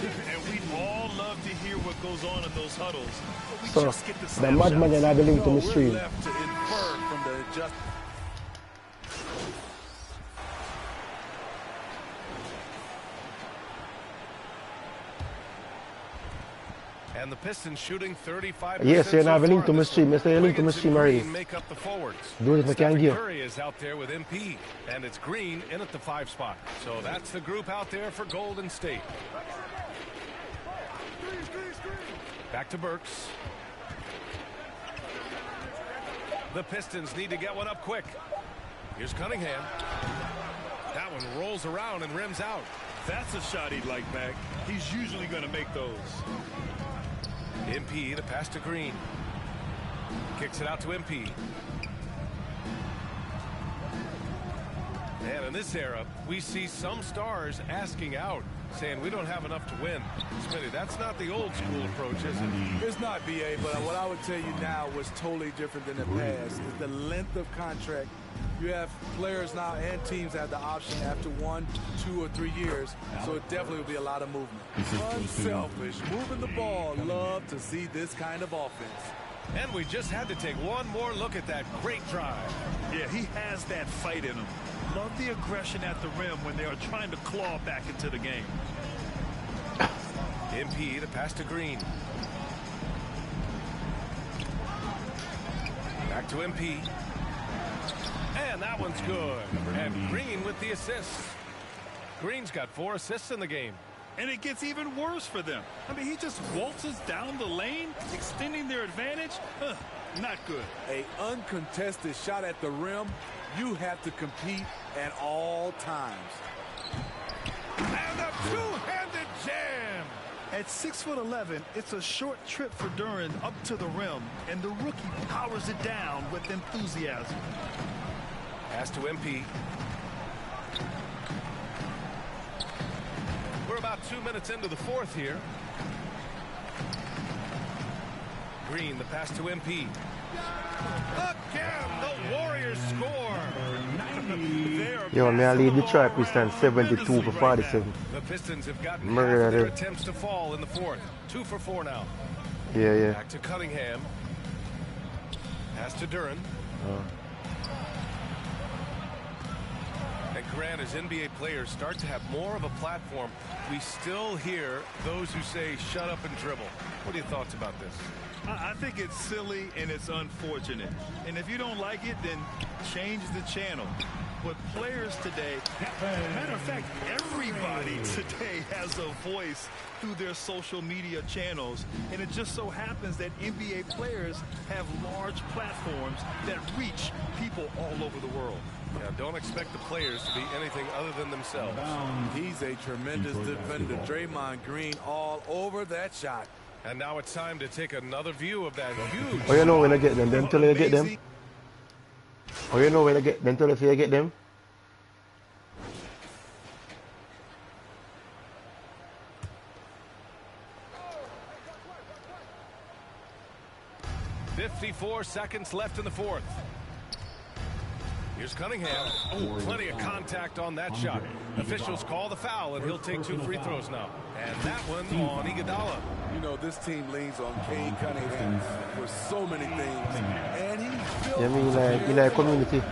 And we all love to hear what goes on in those huddles. But we So, just get the the madman and I link to the We're stream. left to infer from the adjustment. And the Pistons shooting 35%. Yes, you have a link to my this stream. one. Yes, I have a link to my Wiggins stream and already. Green make up the forwards. Do it if I can Stephen give. Curry is out there with MP, and it's Green in at the 5 spot. So that's the group out there for Golden State. Back to Burks. The Pistons need to get one up quick. Here's Cunningham. That one rolls around and rims out. That's a shot he'd like back. He's usually going to make those. MP, the pass to Green. Kicks it out to MP. And in this era, we see some stars asking out, saying we don't have enough to win. Smitty, that's not the old school approach, is it? It's not, BA, but what I would tell you now was totally different than the past. Is the length of contract You have players now and teams have the option after 1, 2, or 3 years, so it definitely will be a lot of movement. Unselfish, moving the ball. Love to see this kind of offense. And we just had to take one more look at that great drive. Yeah, he has that fight in him. Love the aggression at the rim when they are trying to claw back into the game. MP, the pass to Green. Back to MP. And that one's good. And Green with the assist. Green's got 4 assists in the game. And it gets even worse for them. I mean, he just waltzes down the lane, extending their advantage. Not good. A uncontested shot at the rim. You have to compete at all times. And a two-handed jam. At 6'11", it's a short trip for Duren up to the rim, and the rookie powers it down with enthusiasm. Pass to MP. We're about 2 minutes into the fourth here. Green, the pass to MP. Again, the Warriors score. Yo, man, I lead Detroit Pistons 72 for 47. The Pistons have gotten Murder half their them. attempts to fall in the fourth. 2 for 4 now. Yeah. Back to Cunningham. Pass to Duren. And Grant, as NBA players start to have more of a platform, we still hear those who say shut up and dribble. What are your thoughts about this? I think it's silly and it's unfortunate. And if you don't like it, then change the channel. But players today, matter of fact, everybody today has a voice through their social media channels. And it just so happens that NBA players have large platforms that reach people all over the world. Yeah, don't expect the players to be anything other than themselves. He's a tremendous defender. Draymond Green all over that shot. And now it's time to take another view of that huge. Oh, you know when I get them, then till I get them. Oh, you know when I get them, till I get them. .54 seconds left in the fourth. Here's Cunningham. Oh, plenty of contact on that shot. Officials call the foul, and he'll take 2 free throws now. And that one on Iguodala. You know, this team leans on Cade Cunningham for so many things. And he built... Yeah, I mean, in a community.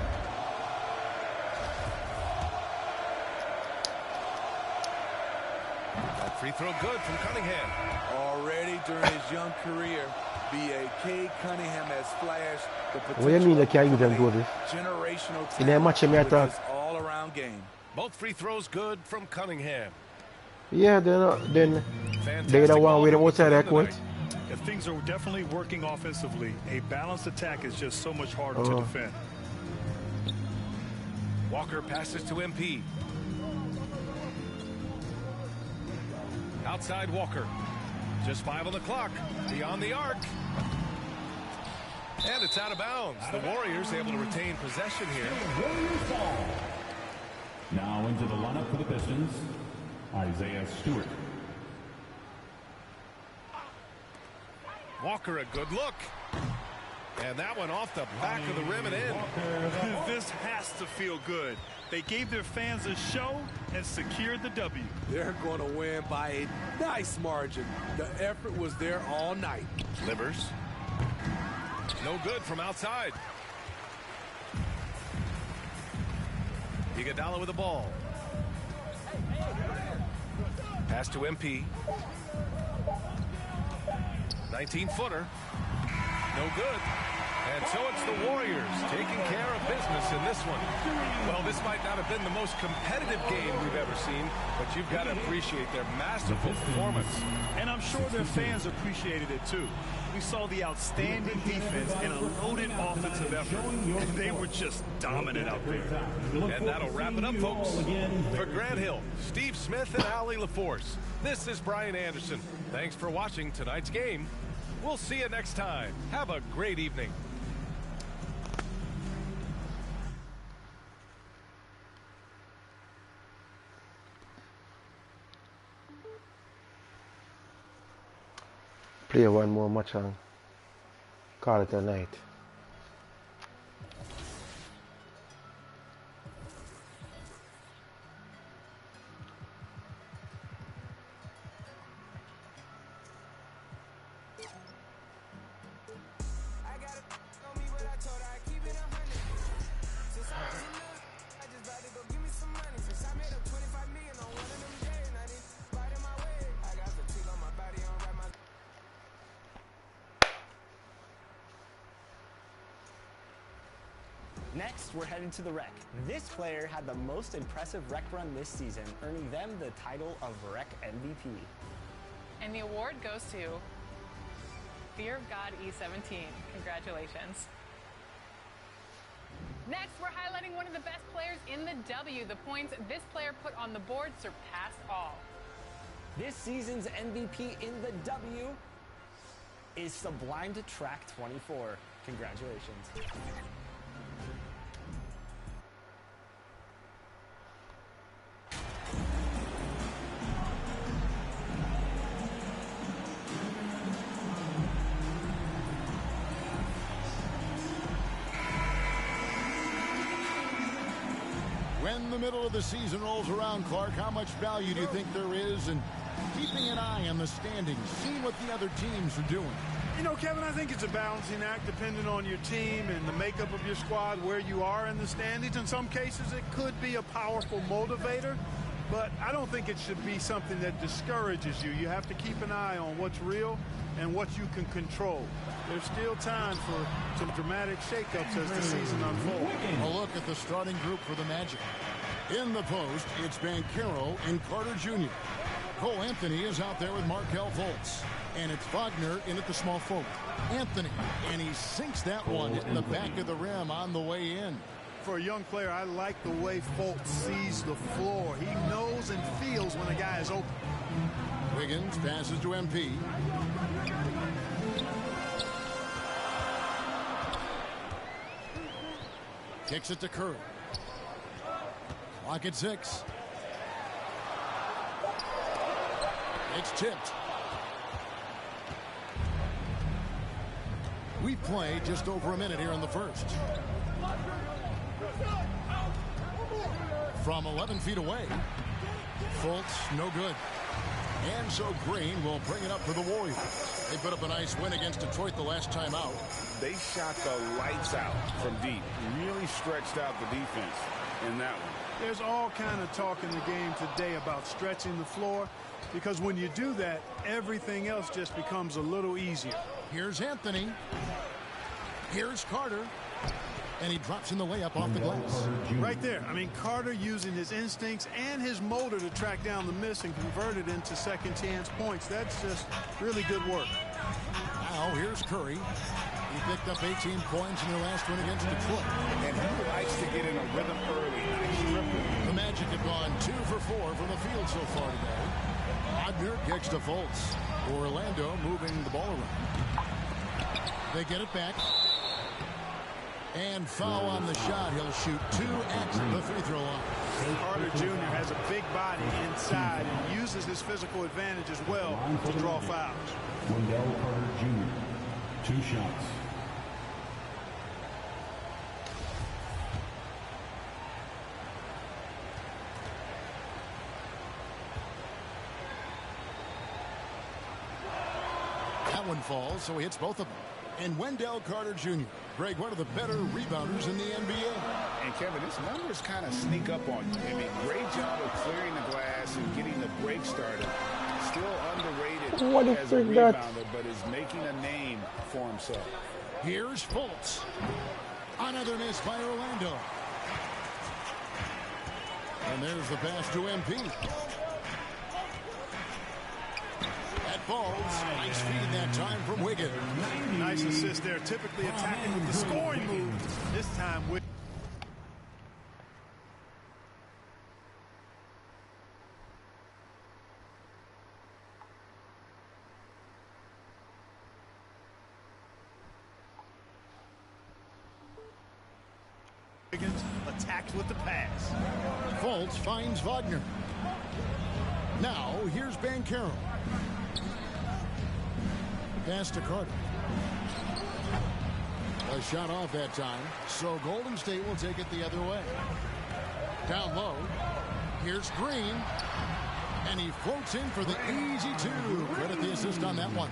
That free throw good from Cunningham. Already during his young career, Cade Cunningham has flashed the potential. What do you mean they can't use them do this? Generational In a match, me attack. all-around game. Both free throws good from Cunningham. Yeah, then they're the one with them outside that court. If things are definitely working offensively, a balanced attack is just so much harder to defend. Walker passes to MP. Outside Walker. Just 5 on the clock. Beyond the arc. And it's out of bounds. The Warriors able to retain possession here. Now into the lineup for the Pistons, Isaiah Stewart. Walker, a good look. And that one off the back of the rim and in. This has to feel good. They gave their fans a show and secured the W. They're going to win by a nice margin. The effort was there all night. Livers. No good from outside. Iguodala with the ball. Pass to MP. 19-footer. No good. And so it's the Warriors taking care of business in this one. Well, this might not have been the most competitive game we've ever seen, but you've got to appreciate their masterful performance. And I'm sure their fans appreciated it too. We saw the outstanding defense and a loaded offensive effort, and they were just dominant out there. And that'll wrap it up, folks. For Grant Hill, Steve Smith, and Allie LaForce, this is Brian Anderson. Thanks for watching tonight's game. We'll see you next time. Have a great evening. Play one more match and call it a night. Next, we're headed to the rec. This player had the most impressive rec run this season, earning them the title of rec MVP. And the award goes to Fear of God E17. Congratulations. Next, we're highlighting one of the best players in the W. The points this player put on the board surpassed all. This season's MVP in the W is Sublime to Track 24. Congratulations. When the middle of the season rolls around, Clark, how much value do you think there is in keeping an eye on the standings, seeing what the other teams are doing? You know, Kevin, I think it's a balancing act depending on your team and the makeup of your squad, where you are in the standings. In some cases, it could be a powerful motivator, but I don't think it should be something that discourages you. You have to keep an eye on what's real and what you can control. There's still time for some dramatic shakeups as the season unfolds. A look at the starting group for the Magic. In the post, it's Banchero and Carter Jr. Cole Anthony is out there with Markelle Fultz. And it's Wagner in at the small forward. Anthony, and he sinks that one in the back of the rim on the way in. For a young player, I like the way Fultz sees the floor. He knows and feels when a guy is open. Wiggins passes to MP. Kicks it to Curry. Clock at 6. It's tipped. We play just over a minute here in the first. From 11 feet away. Fultz, no good. And so Green will bring it up for the Warriors. They put up a nice win against Detroit the last time out. They shot the lights out from deep. Really stretched out the defense in that one. There's all kind of talk in the game today about stretching the floor, because when you do that, everything else just becomes a little easier. Here's Anthony. Here's Carter. And he drops in the layup off the glass. Right there. I mean, Carter using his instincts and his motor to track down the miss and convert it into second chance points. That's just really good work. Now here's Curry. He picked up 18 points in their last win against Detroit. And he likes to get in a rhythm early. Nice triple. The Magic have gone 2 for 4 from the field so far today. Wagner kicks to Fultz. Orlando moving the ball around. They get it back. And foul on the shot. He'll shoot 2 at the free throw line. Carter Jr. has a big body inside and uses his physical advantage as well to draw fouls. Wendell Carter Jr., 2 shots. That one falls, so he hits both of them. And Wendell Carter Jr., Greg, one of the better rebounders in the NBA. And Kevin, his numbers kind of sneak up on you. I mean, great job of clearing the glass and getting the break started. Still underrated as a rebounder, but is making a name for himself. Here's Fultz. Another miss by Orlando. And there's the pass to MP. That falls. Nice feed that time from Wiggins. Nice assist there. Typically attacking with the scoring move. This time Wiggins. Attacked with the pass. Fultz finds Wagner. Now here's Banchero. Pass to Carter. A shot off that time, so Golden State will take it the other way. Down low, here's Green, and he floats in for the easy 2. Credit the assist on that one.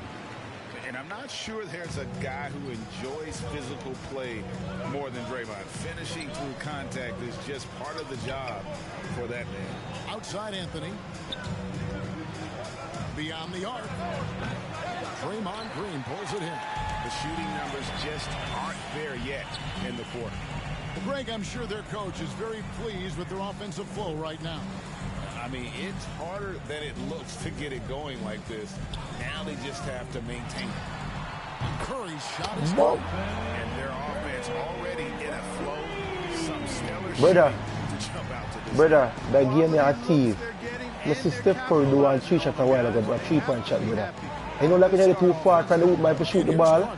And I'm not sure there's a guy who enjoys physical play more than Draymond. Finishing through contact is just part of the job for that man. Outside Anthony. Beyond the arc. Draymond Green pulls it in. The shooting numbers just aren't there yet in the quarter. Greg, I'm sure their coach is very pleased with their offensive flow right now. I mean, it's harder than it looks to get it going like this. Now they just have to maintain it. Curry's shot is good. And their offense already in a flow. Some stellar Brother, to jump out to this. brother, that game me a thief. My sister Curry do one 3 shot a while ago, but 3-point shot, brother. You know, like when you get too far from the hoop by to shoot the ball.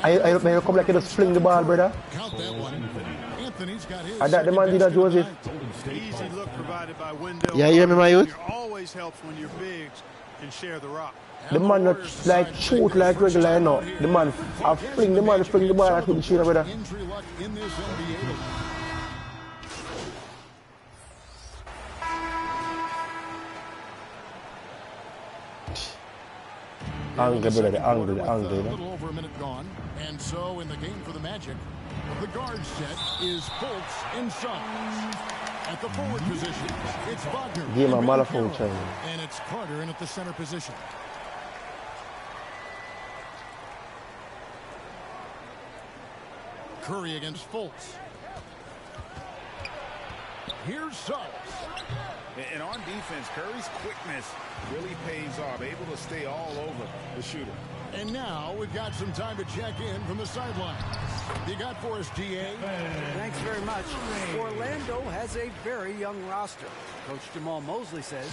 I come like you just fling the ball, brother. Count that one. Anthony's got his. And that the man did that, Joseph. Easy look provided by Wendell. Yeah, you hear me, my youth? It always helps when your bigs can share the rock. The man not like shoot like regular, you know. The man, I fling the ball, I shoot the shooter, brother. Injury luck in this NBA. Angry, brother, the angry. A little over a minute gone. And so in the game for the Magic, the guard set is Fultz and Suggs. At the forward position, it's Wagner. Game a malfunction. And it's Carter in at the center position. Curry against Fultz. Here's Suggs. And on defense, Curry's quickness really pays off, able to stay all over the shooter. And now we've got some time to check in from the sidelines. You got for us, GA? Thanks very much. Orlando has a very young roster. Coach Jamal Mosley says,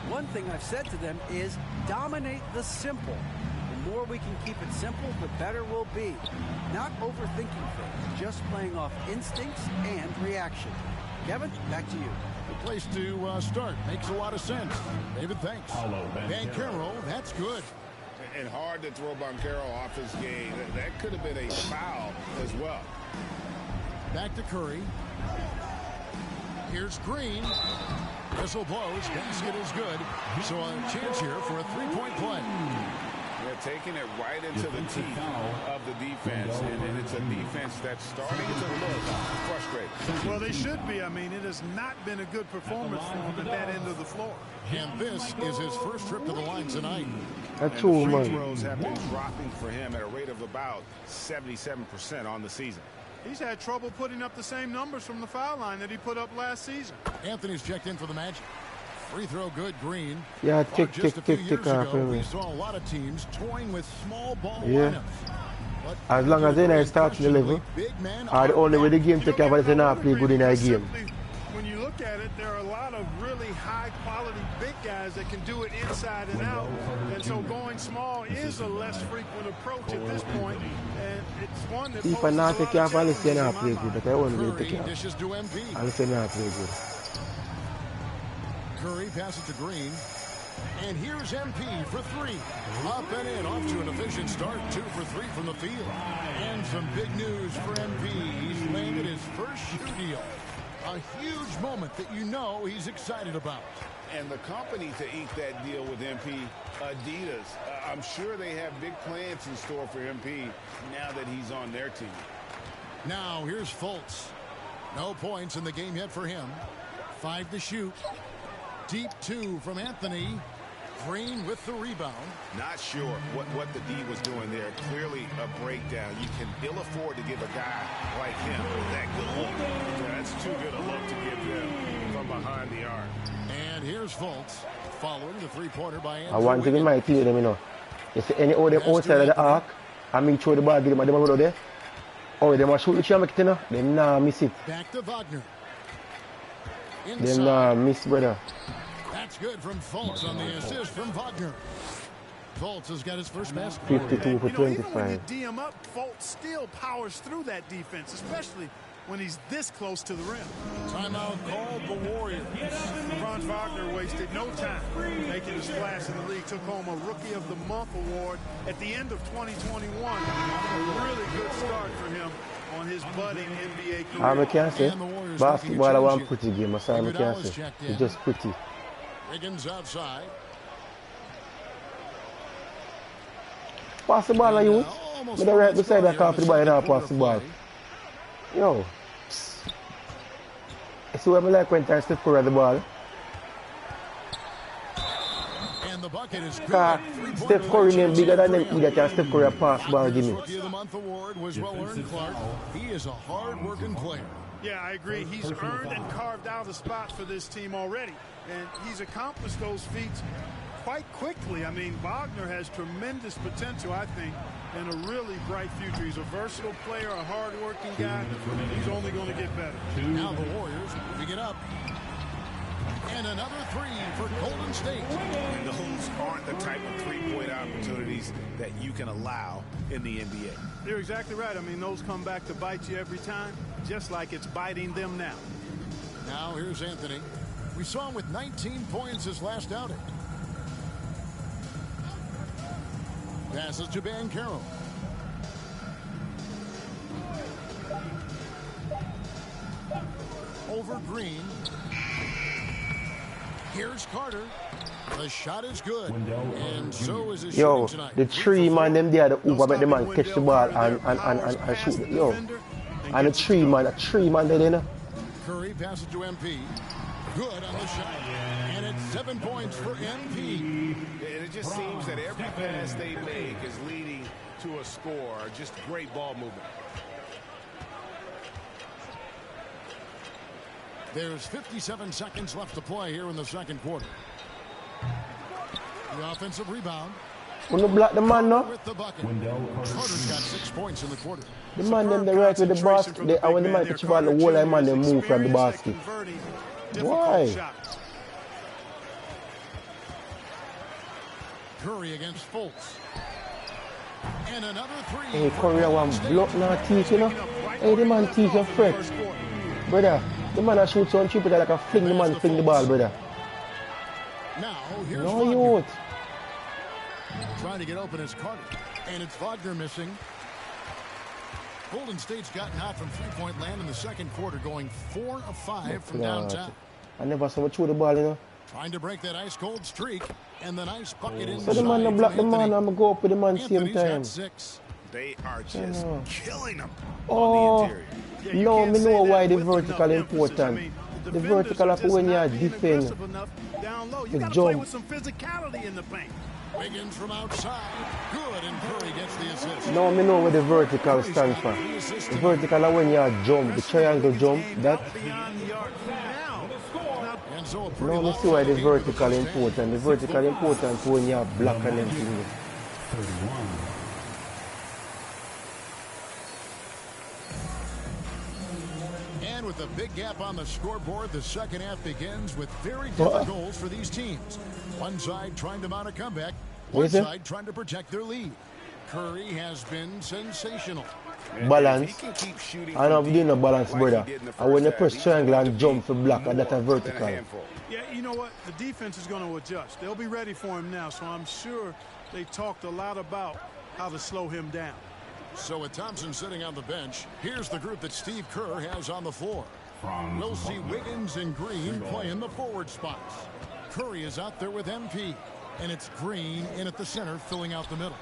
one thing I've said to them is dominate the simple. The more we can keep it simple, the better we'll be. Not overthinking things, just playing off instincts and reaction. Kevin, back to you. The place to start. Makes a lot of sense. David, thanks. Banchero, that's good. And hard to throw Banchero off his game. That could have been a foul as well. Back to Curry. Here's Green. Whistle blows. Basket is good. So a chance here for a three-point play. They're taking it right into the teeth of the defense, and it's a defense that's starting to look frustrated. Well, they should be. I mean, it has not been a good performance from him at that end of the floor. And this is his first trip to the line tonight. That's true, man. man. Free throws have been dropping for him at a rate of about 77% on the season. He's had trouble putting up the same numbers from the foul line that he put up last season. Anthony's checked in for the Magic. Free throw good, Green. Yeah, tick off. We saw a lot of teams toying with small ball yeah. lineups. As long as they start to the level, or the only way the game take off is they not play good in a game. When you look at it, there are a lot of really high-quality big guys that can do it inside and out. And so going small is a less frequent approach at this point. And it's one that if I not take off, I'll say not play good. But I won't really take off. Dishes to MP. I'll say not play good. Curry passes to Green. And here's MP for three. Up and in, off to an efficient start. 2 for 3 from the field. And some big news for MP. He's landed his first shoe deal. A huge moment that you know he's excited about. And the company to ink that deal with MP, Adidas, I'm sure they have big plans in store for MP now that he's on their team. Now here's Fultz. No points in the game yet for him. 5 to shoot. Deep 2 from Anthony. Green with the rebound. Not sure what the D was doing there. Clearly a breakdown. You can ill afford to give a guy like him that good look. Yeah, that's too good a look to give them from behind the arc. And here's Fultz following the three-pointer by Anthony. I want to be my team with them, you know. You see any other outside of the arc, I mean throw the ball, give them over there. Oh, they must shoot the shot, you know. They nah miss it. Back to Wagner. They nah miss, brother. That's good from Fultz on the assist from Wagner. Fultz has got his first basket. 52 for 25. Even when you D him up, Fultz still powers through that defense, especially when he's this close to the rim. Timeout called the Warriors. Franz Wagner wasted no time making a splash in the league. Took home a Rookie of the Month award at the end of 2021. A really good start for him on his budding NBA career. I can't say basketball I want pretty game. I can't say it's just pretty. Higgins outside. Pass the ball, you. But right beside that car for the ball, now pass the ball. Yo. You see what I like when I Steph Curry at the ball? And the bucket is good. Steph Curry name bigger than them either can Steph Curry pass the ball, give me. Rookie of the Month award was well earned, Clark. He is a hard-working player. Yeah, I agree. He's earned and carved out a spot for this team already, and he's accomplished those feats quite quickly. I mean, Wagner has tremendous potential, I think, and a really bright future. He's a versatile player, a hard-working guy. He's only going to get better. Now the Warriors moving it up. And another three for Golden State. And those aren't the type of three-point opportunities that you can allow in the NBA. You're exactly right. I mean, those come back to bite you every time, just like it's biting them now. Now here's Anthony. We saw him with 19 points his last outing. Passes to Banchero. Over Green. Here's Carter. The shot is good. And so is his shooting tonight. The three man them there, the Uber make the man catch the ball and shoot it. Yo. And a three man there, you know. Curry passes to MP. Good on the shot. And it's 7 points for MP. And it just seems that every pass they make is leading to a score. Just great ball movement. There's 57 seconds left to play here in the second quarter. The offensive rebound. When you block the man now, With the bucket. Carter's got 6 points in the quarter. the man them they right with the basket. And when the man touch the ball, the whole line man they move from the basket. Why? Curry against Fultz. And another three. Hey, Curry, I want block now teeth, you know. Hey, the man teeth are fresh. Brother, the man that shoots on triple like a fling the man fling the ball, brother. Now, here's No, Wagner. you won't. Trying to get open is Carter. And it's Wagner missing. Golden State's gotten out from three-point land in the second quarter, going 4 of 5 from downtown. I never saw him throw the ball, you know. Trying to break that ice-cold streak. And the nice bucket inside. So the man that block the man, I'm going to go up with the man same time. 6. They are just killing them Oh, on the interior. no, me know why the vertical important. The vertical of when you defend, the jump. With some physicality in the paint. Wiggins from outside. Good, and Curry gets the assist. Now me know where the vertical stands for. The vertical is when you jump, the triangle jump, that. Now me see why the vertical important. The vertical important when you block and everything. 31. And with a big gap on the scoreboard, the second half begins with very different goals for these teams. One side trying to mount a comeback, one side trying to protect their lead. Curry has been sensational. Balance. I know we no balance, brother. And when you press triangle and jump for block, and that's a vertical. Yeah, you know what? The defense is going to adjust. They'll be ready for him now, so I'm sure they talked a lot about how to slow him down. So with Thompson sitting on the bench, here's the group that Steve Kerr has on the floor. We'll see Wiggins and Green playing the forward spots. Curry is out there with MP. And it's Green in at the center, filling out the middle.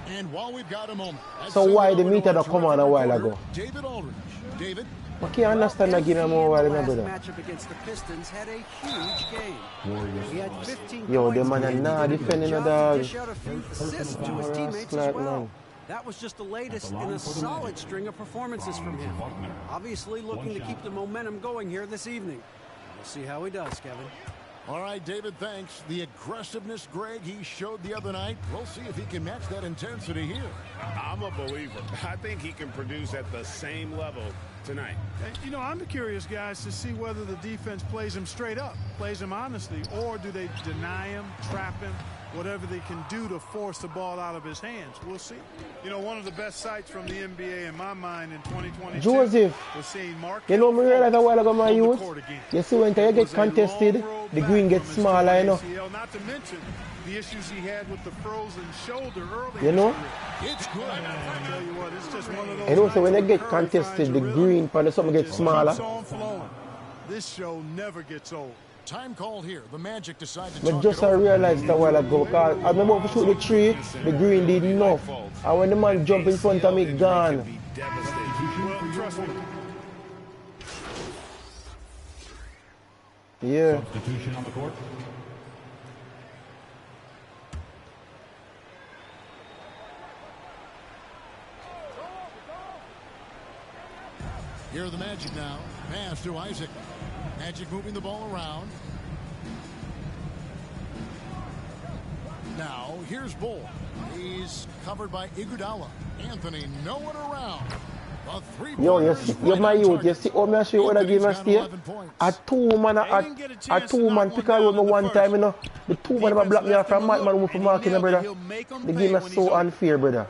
And while we've got a moment... So why the meter that come on a while ago? David Aldridge. David? I can't understand again a more while ago, brother. Matchup against the Pistons had a huge game. He had 15 Yo, the man are not defending the dog. Dish out a few assists to his teammates as well. That was just the latest in a solid string of performances from him. Obviously looking to keep the momentum going here this evening. We'll see how he does, Kevin. All right, David, thanks. The aggressiveness, Greg, he showed the other night. We'll see if he can match that intensity here. I'm a believer. I think he can produce at the same level tonight. And, you know, I'm curious, guys, to see whether the defense plays him straight up, plays him honestly, or do they deny him, trap him, whatever they can do to force the ball out of his hands. We'll see. You know, one of the best sights from the NBA in my mind in 2022 Joseph, was seeing Mark. you know me realize a while ago, my youth. You see when you get contested, the green gets smaller, you know. Not to mention the issues he had with the frozen shoulder earlier. You know? It's good. I tell you what, it's just one of those. And also when they get contested, the green part of something gets smaller. This show never gets old. Time call here. The Magic decide to But just I realized a while ago, because I remember if we shoot the tree, the green did enough. And when the man jump in front of me, gone. Yeah. Substitution on the court. Here are the Magic now. Pass to Isaac. Magic moving the ball around. Now, here's Bull. He's covered by Iguodala. Anthony, no one around. Yo, you my youth, you see how me show you other game I stay? A two-man pick and roll me one time, you know. The two man block me off from man move for marking, brother. The game is so unfair, brother.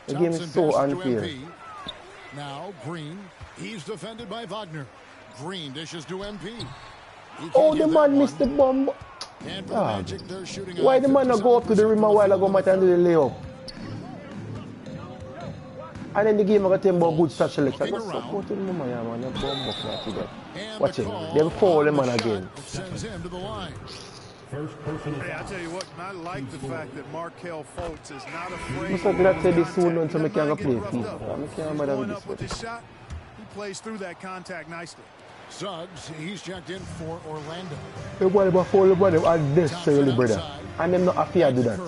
The game is so unfair. Now, Green. He's defended by Wagner. Green dishes to MP. Oh, the man missed the bomb. Why the man not go up to the rim a while ago and do the layup? And then the game I got him about good shot selection. Go support him, man. Watch it. They foul him man again. Hey, I tell you what, I like the fact that Markelle Fultz is not afraid. I'm glad to say this soon so I can play FIFA. I can't bother with this shot. He plays through that contact nicely. Suggs, he's checked in for Orlando. The boy about foul the body unnecessarily, brother. And them not happy to do that.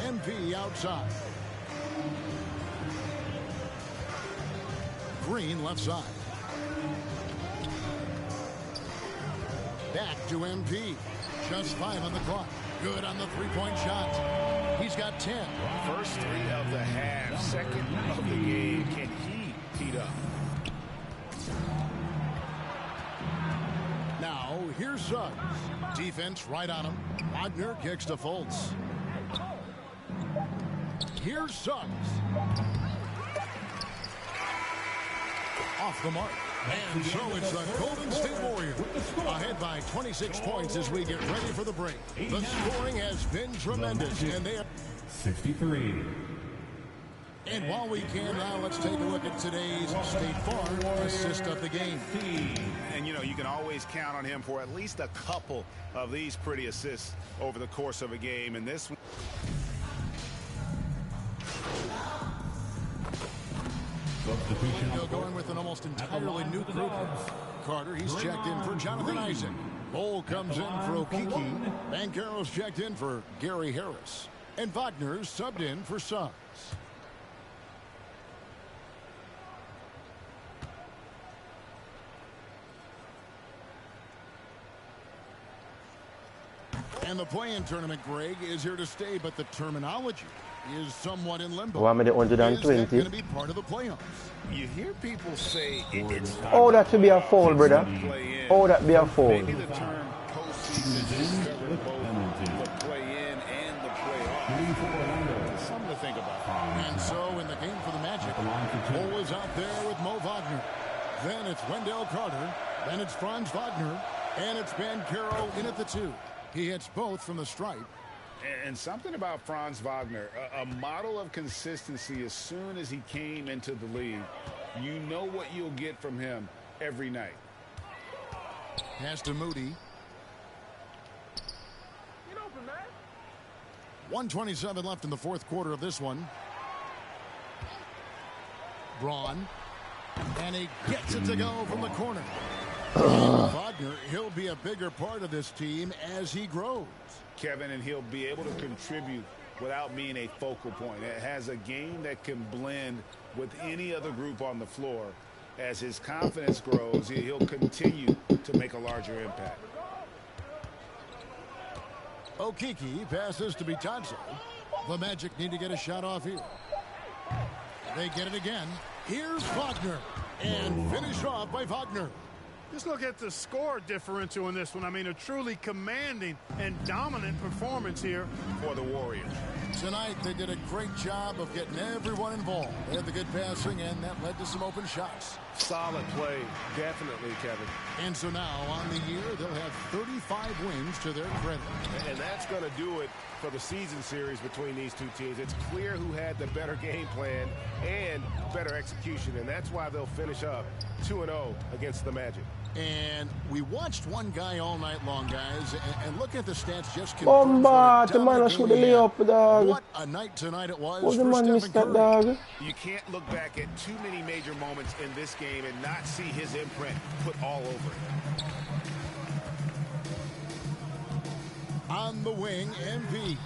MP outside. Green left side. Back to MP. Just 5 on the clock. Good on the three-point shot. He's got 10. First 3 of the half. Second of the game. Can he heat up? Now, here's Suggs. Defense right on him. Wagner kicks to Fultz. Here's Suggs. Off the mark. And so it's the Golden State Warriors ahead by 26 points as we get ready for the break. The scoring has been tremendous, and they are 63. And while we can now, let's take a look at today's State Farm assist of the game. And, you know, you can always count on him for at least a couple of these pretty assists over the course of a game. And this one. They're going with an almost entirely new group. Carter, he's checked in for Jonathan Isaac. Cole comes in for Okiki. Banchero's checked in for Gary Harris. And Wagner's subbed in for Suggs. And the play-in tournament, Greg, is here to stay, but the terminology is somewhat in limbo. Why am I the 120? Is that going to be part of the playoffs? You hear people say it's oh, that should be a foul, brother. Oh, that be a foul. Maybe the term postseason should cover both the play-in and the playoffs. Something to think about. And so in the game for the Magic, Cole is out there with Mo Wagner. Then it's Wendell Carter. Then it's Franz Wagner. And it's Banchero in at the 2. He hits both from the stripe. And something about Franz Wagner, a model of consistency as soon as he came into the league. You know what you'll get from him every night. Pass to Moody. 1:27 left in the fourth quarter of this one. Braun. And he gets it to go from the corner. Wagner, he'll be a bigger part of this team as he grows. Kevin, and he'll be able to contribute without being a focal point. It has a game that can blend with any other group on the floor. As his confidence grows, he'll continue to make a larger impact. Okiki passes to Bitanzo. The Magic need to get a shot off here. They get it again. Here's Wagner. And finished off by Wagner. Just look at the score differential in this one. I mean, a truly commanding and dominant performance here for the Warriors. Tonight, they did a great job of getting everyone involved. They had the good passing, and that led to some open shots. Solid play, definitely, Kevin. And so now, on the year, they'll have 35 wins to their credit. And that's going to do it for the season series between these two teams. It's clear who had the better game plan and better execution, and that's why they'll finish up 2-0 against the Magic. And we watched one guy all night long, guys, and look at the stats just confirmed. The man should have lay up, dog. What a night tonight it was the for man Stephen missed that, Curry. dog. You can't look back at too many major moments in this game and not see his imprint put all over it. On the wing, MV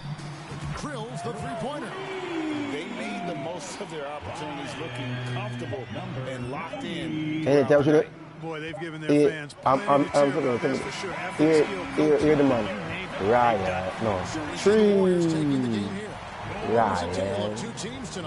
drills the three-pointer. they made the most of their opportunities, looking comfortable and locked in. Hey, tell you boy, they've given their fans plenty to cheer about, that's for sure. Here the man. Ryan, no. 3. Ryan.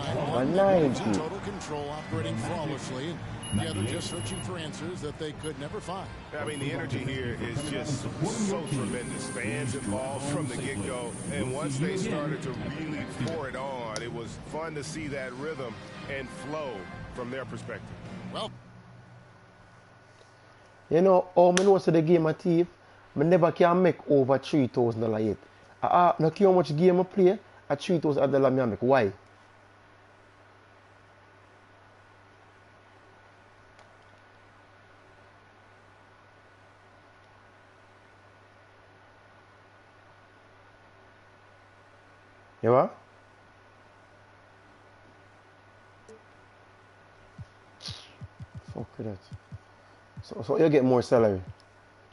190. Total control, operating flawlessly. Yeah, they're just searching for answers that they could never find. I mean, the energy here is just so tremendous. Fans involved from the get-go, and once they started to really pour it on, it was fun to see that rhythm and flow from their perspective. Well, you know, how I know so the game of thief, I never can make over $3,000 yet. No care how much game I play, at $3,000 I make. Why? You what? Fuck with that. So you get more salary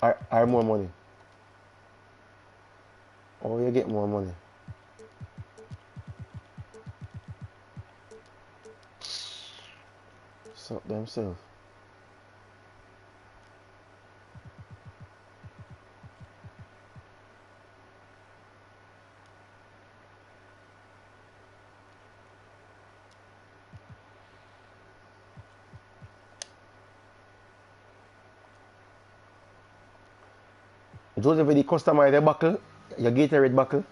or more money? Or you get more money? Suck themselves. Joseph, the customize the buckle, your Gatorade buckle.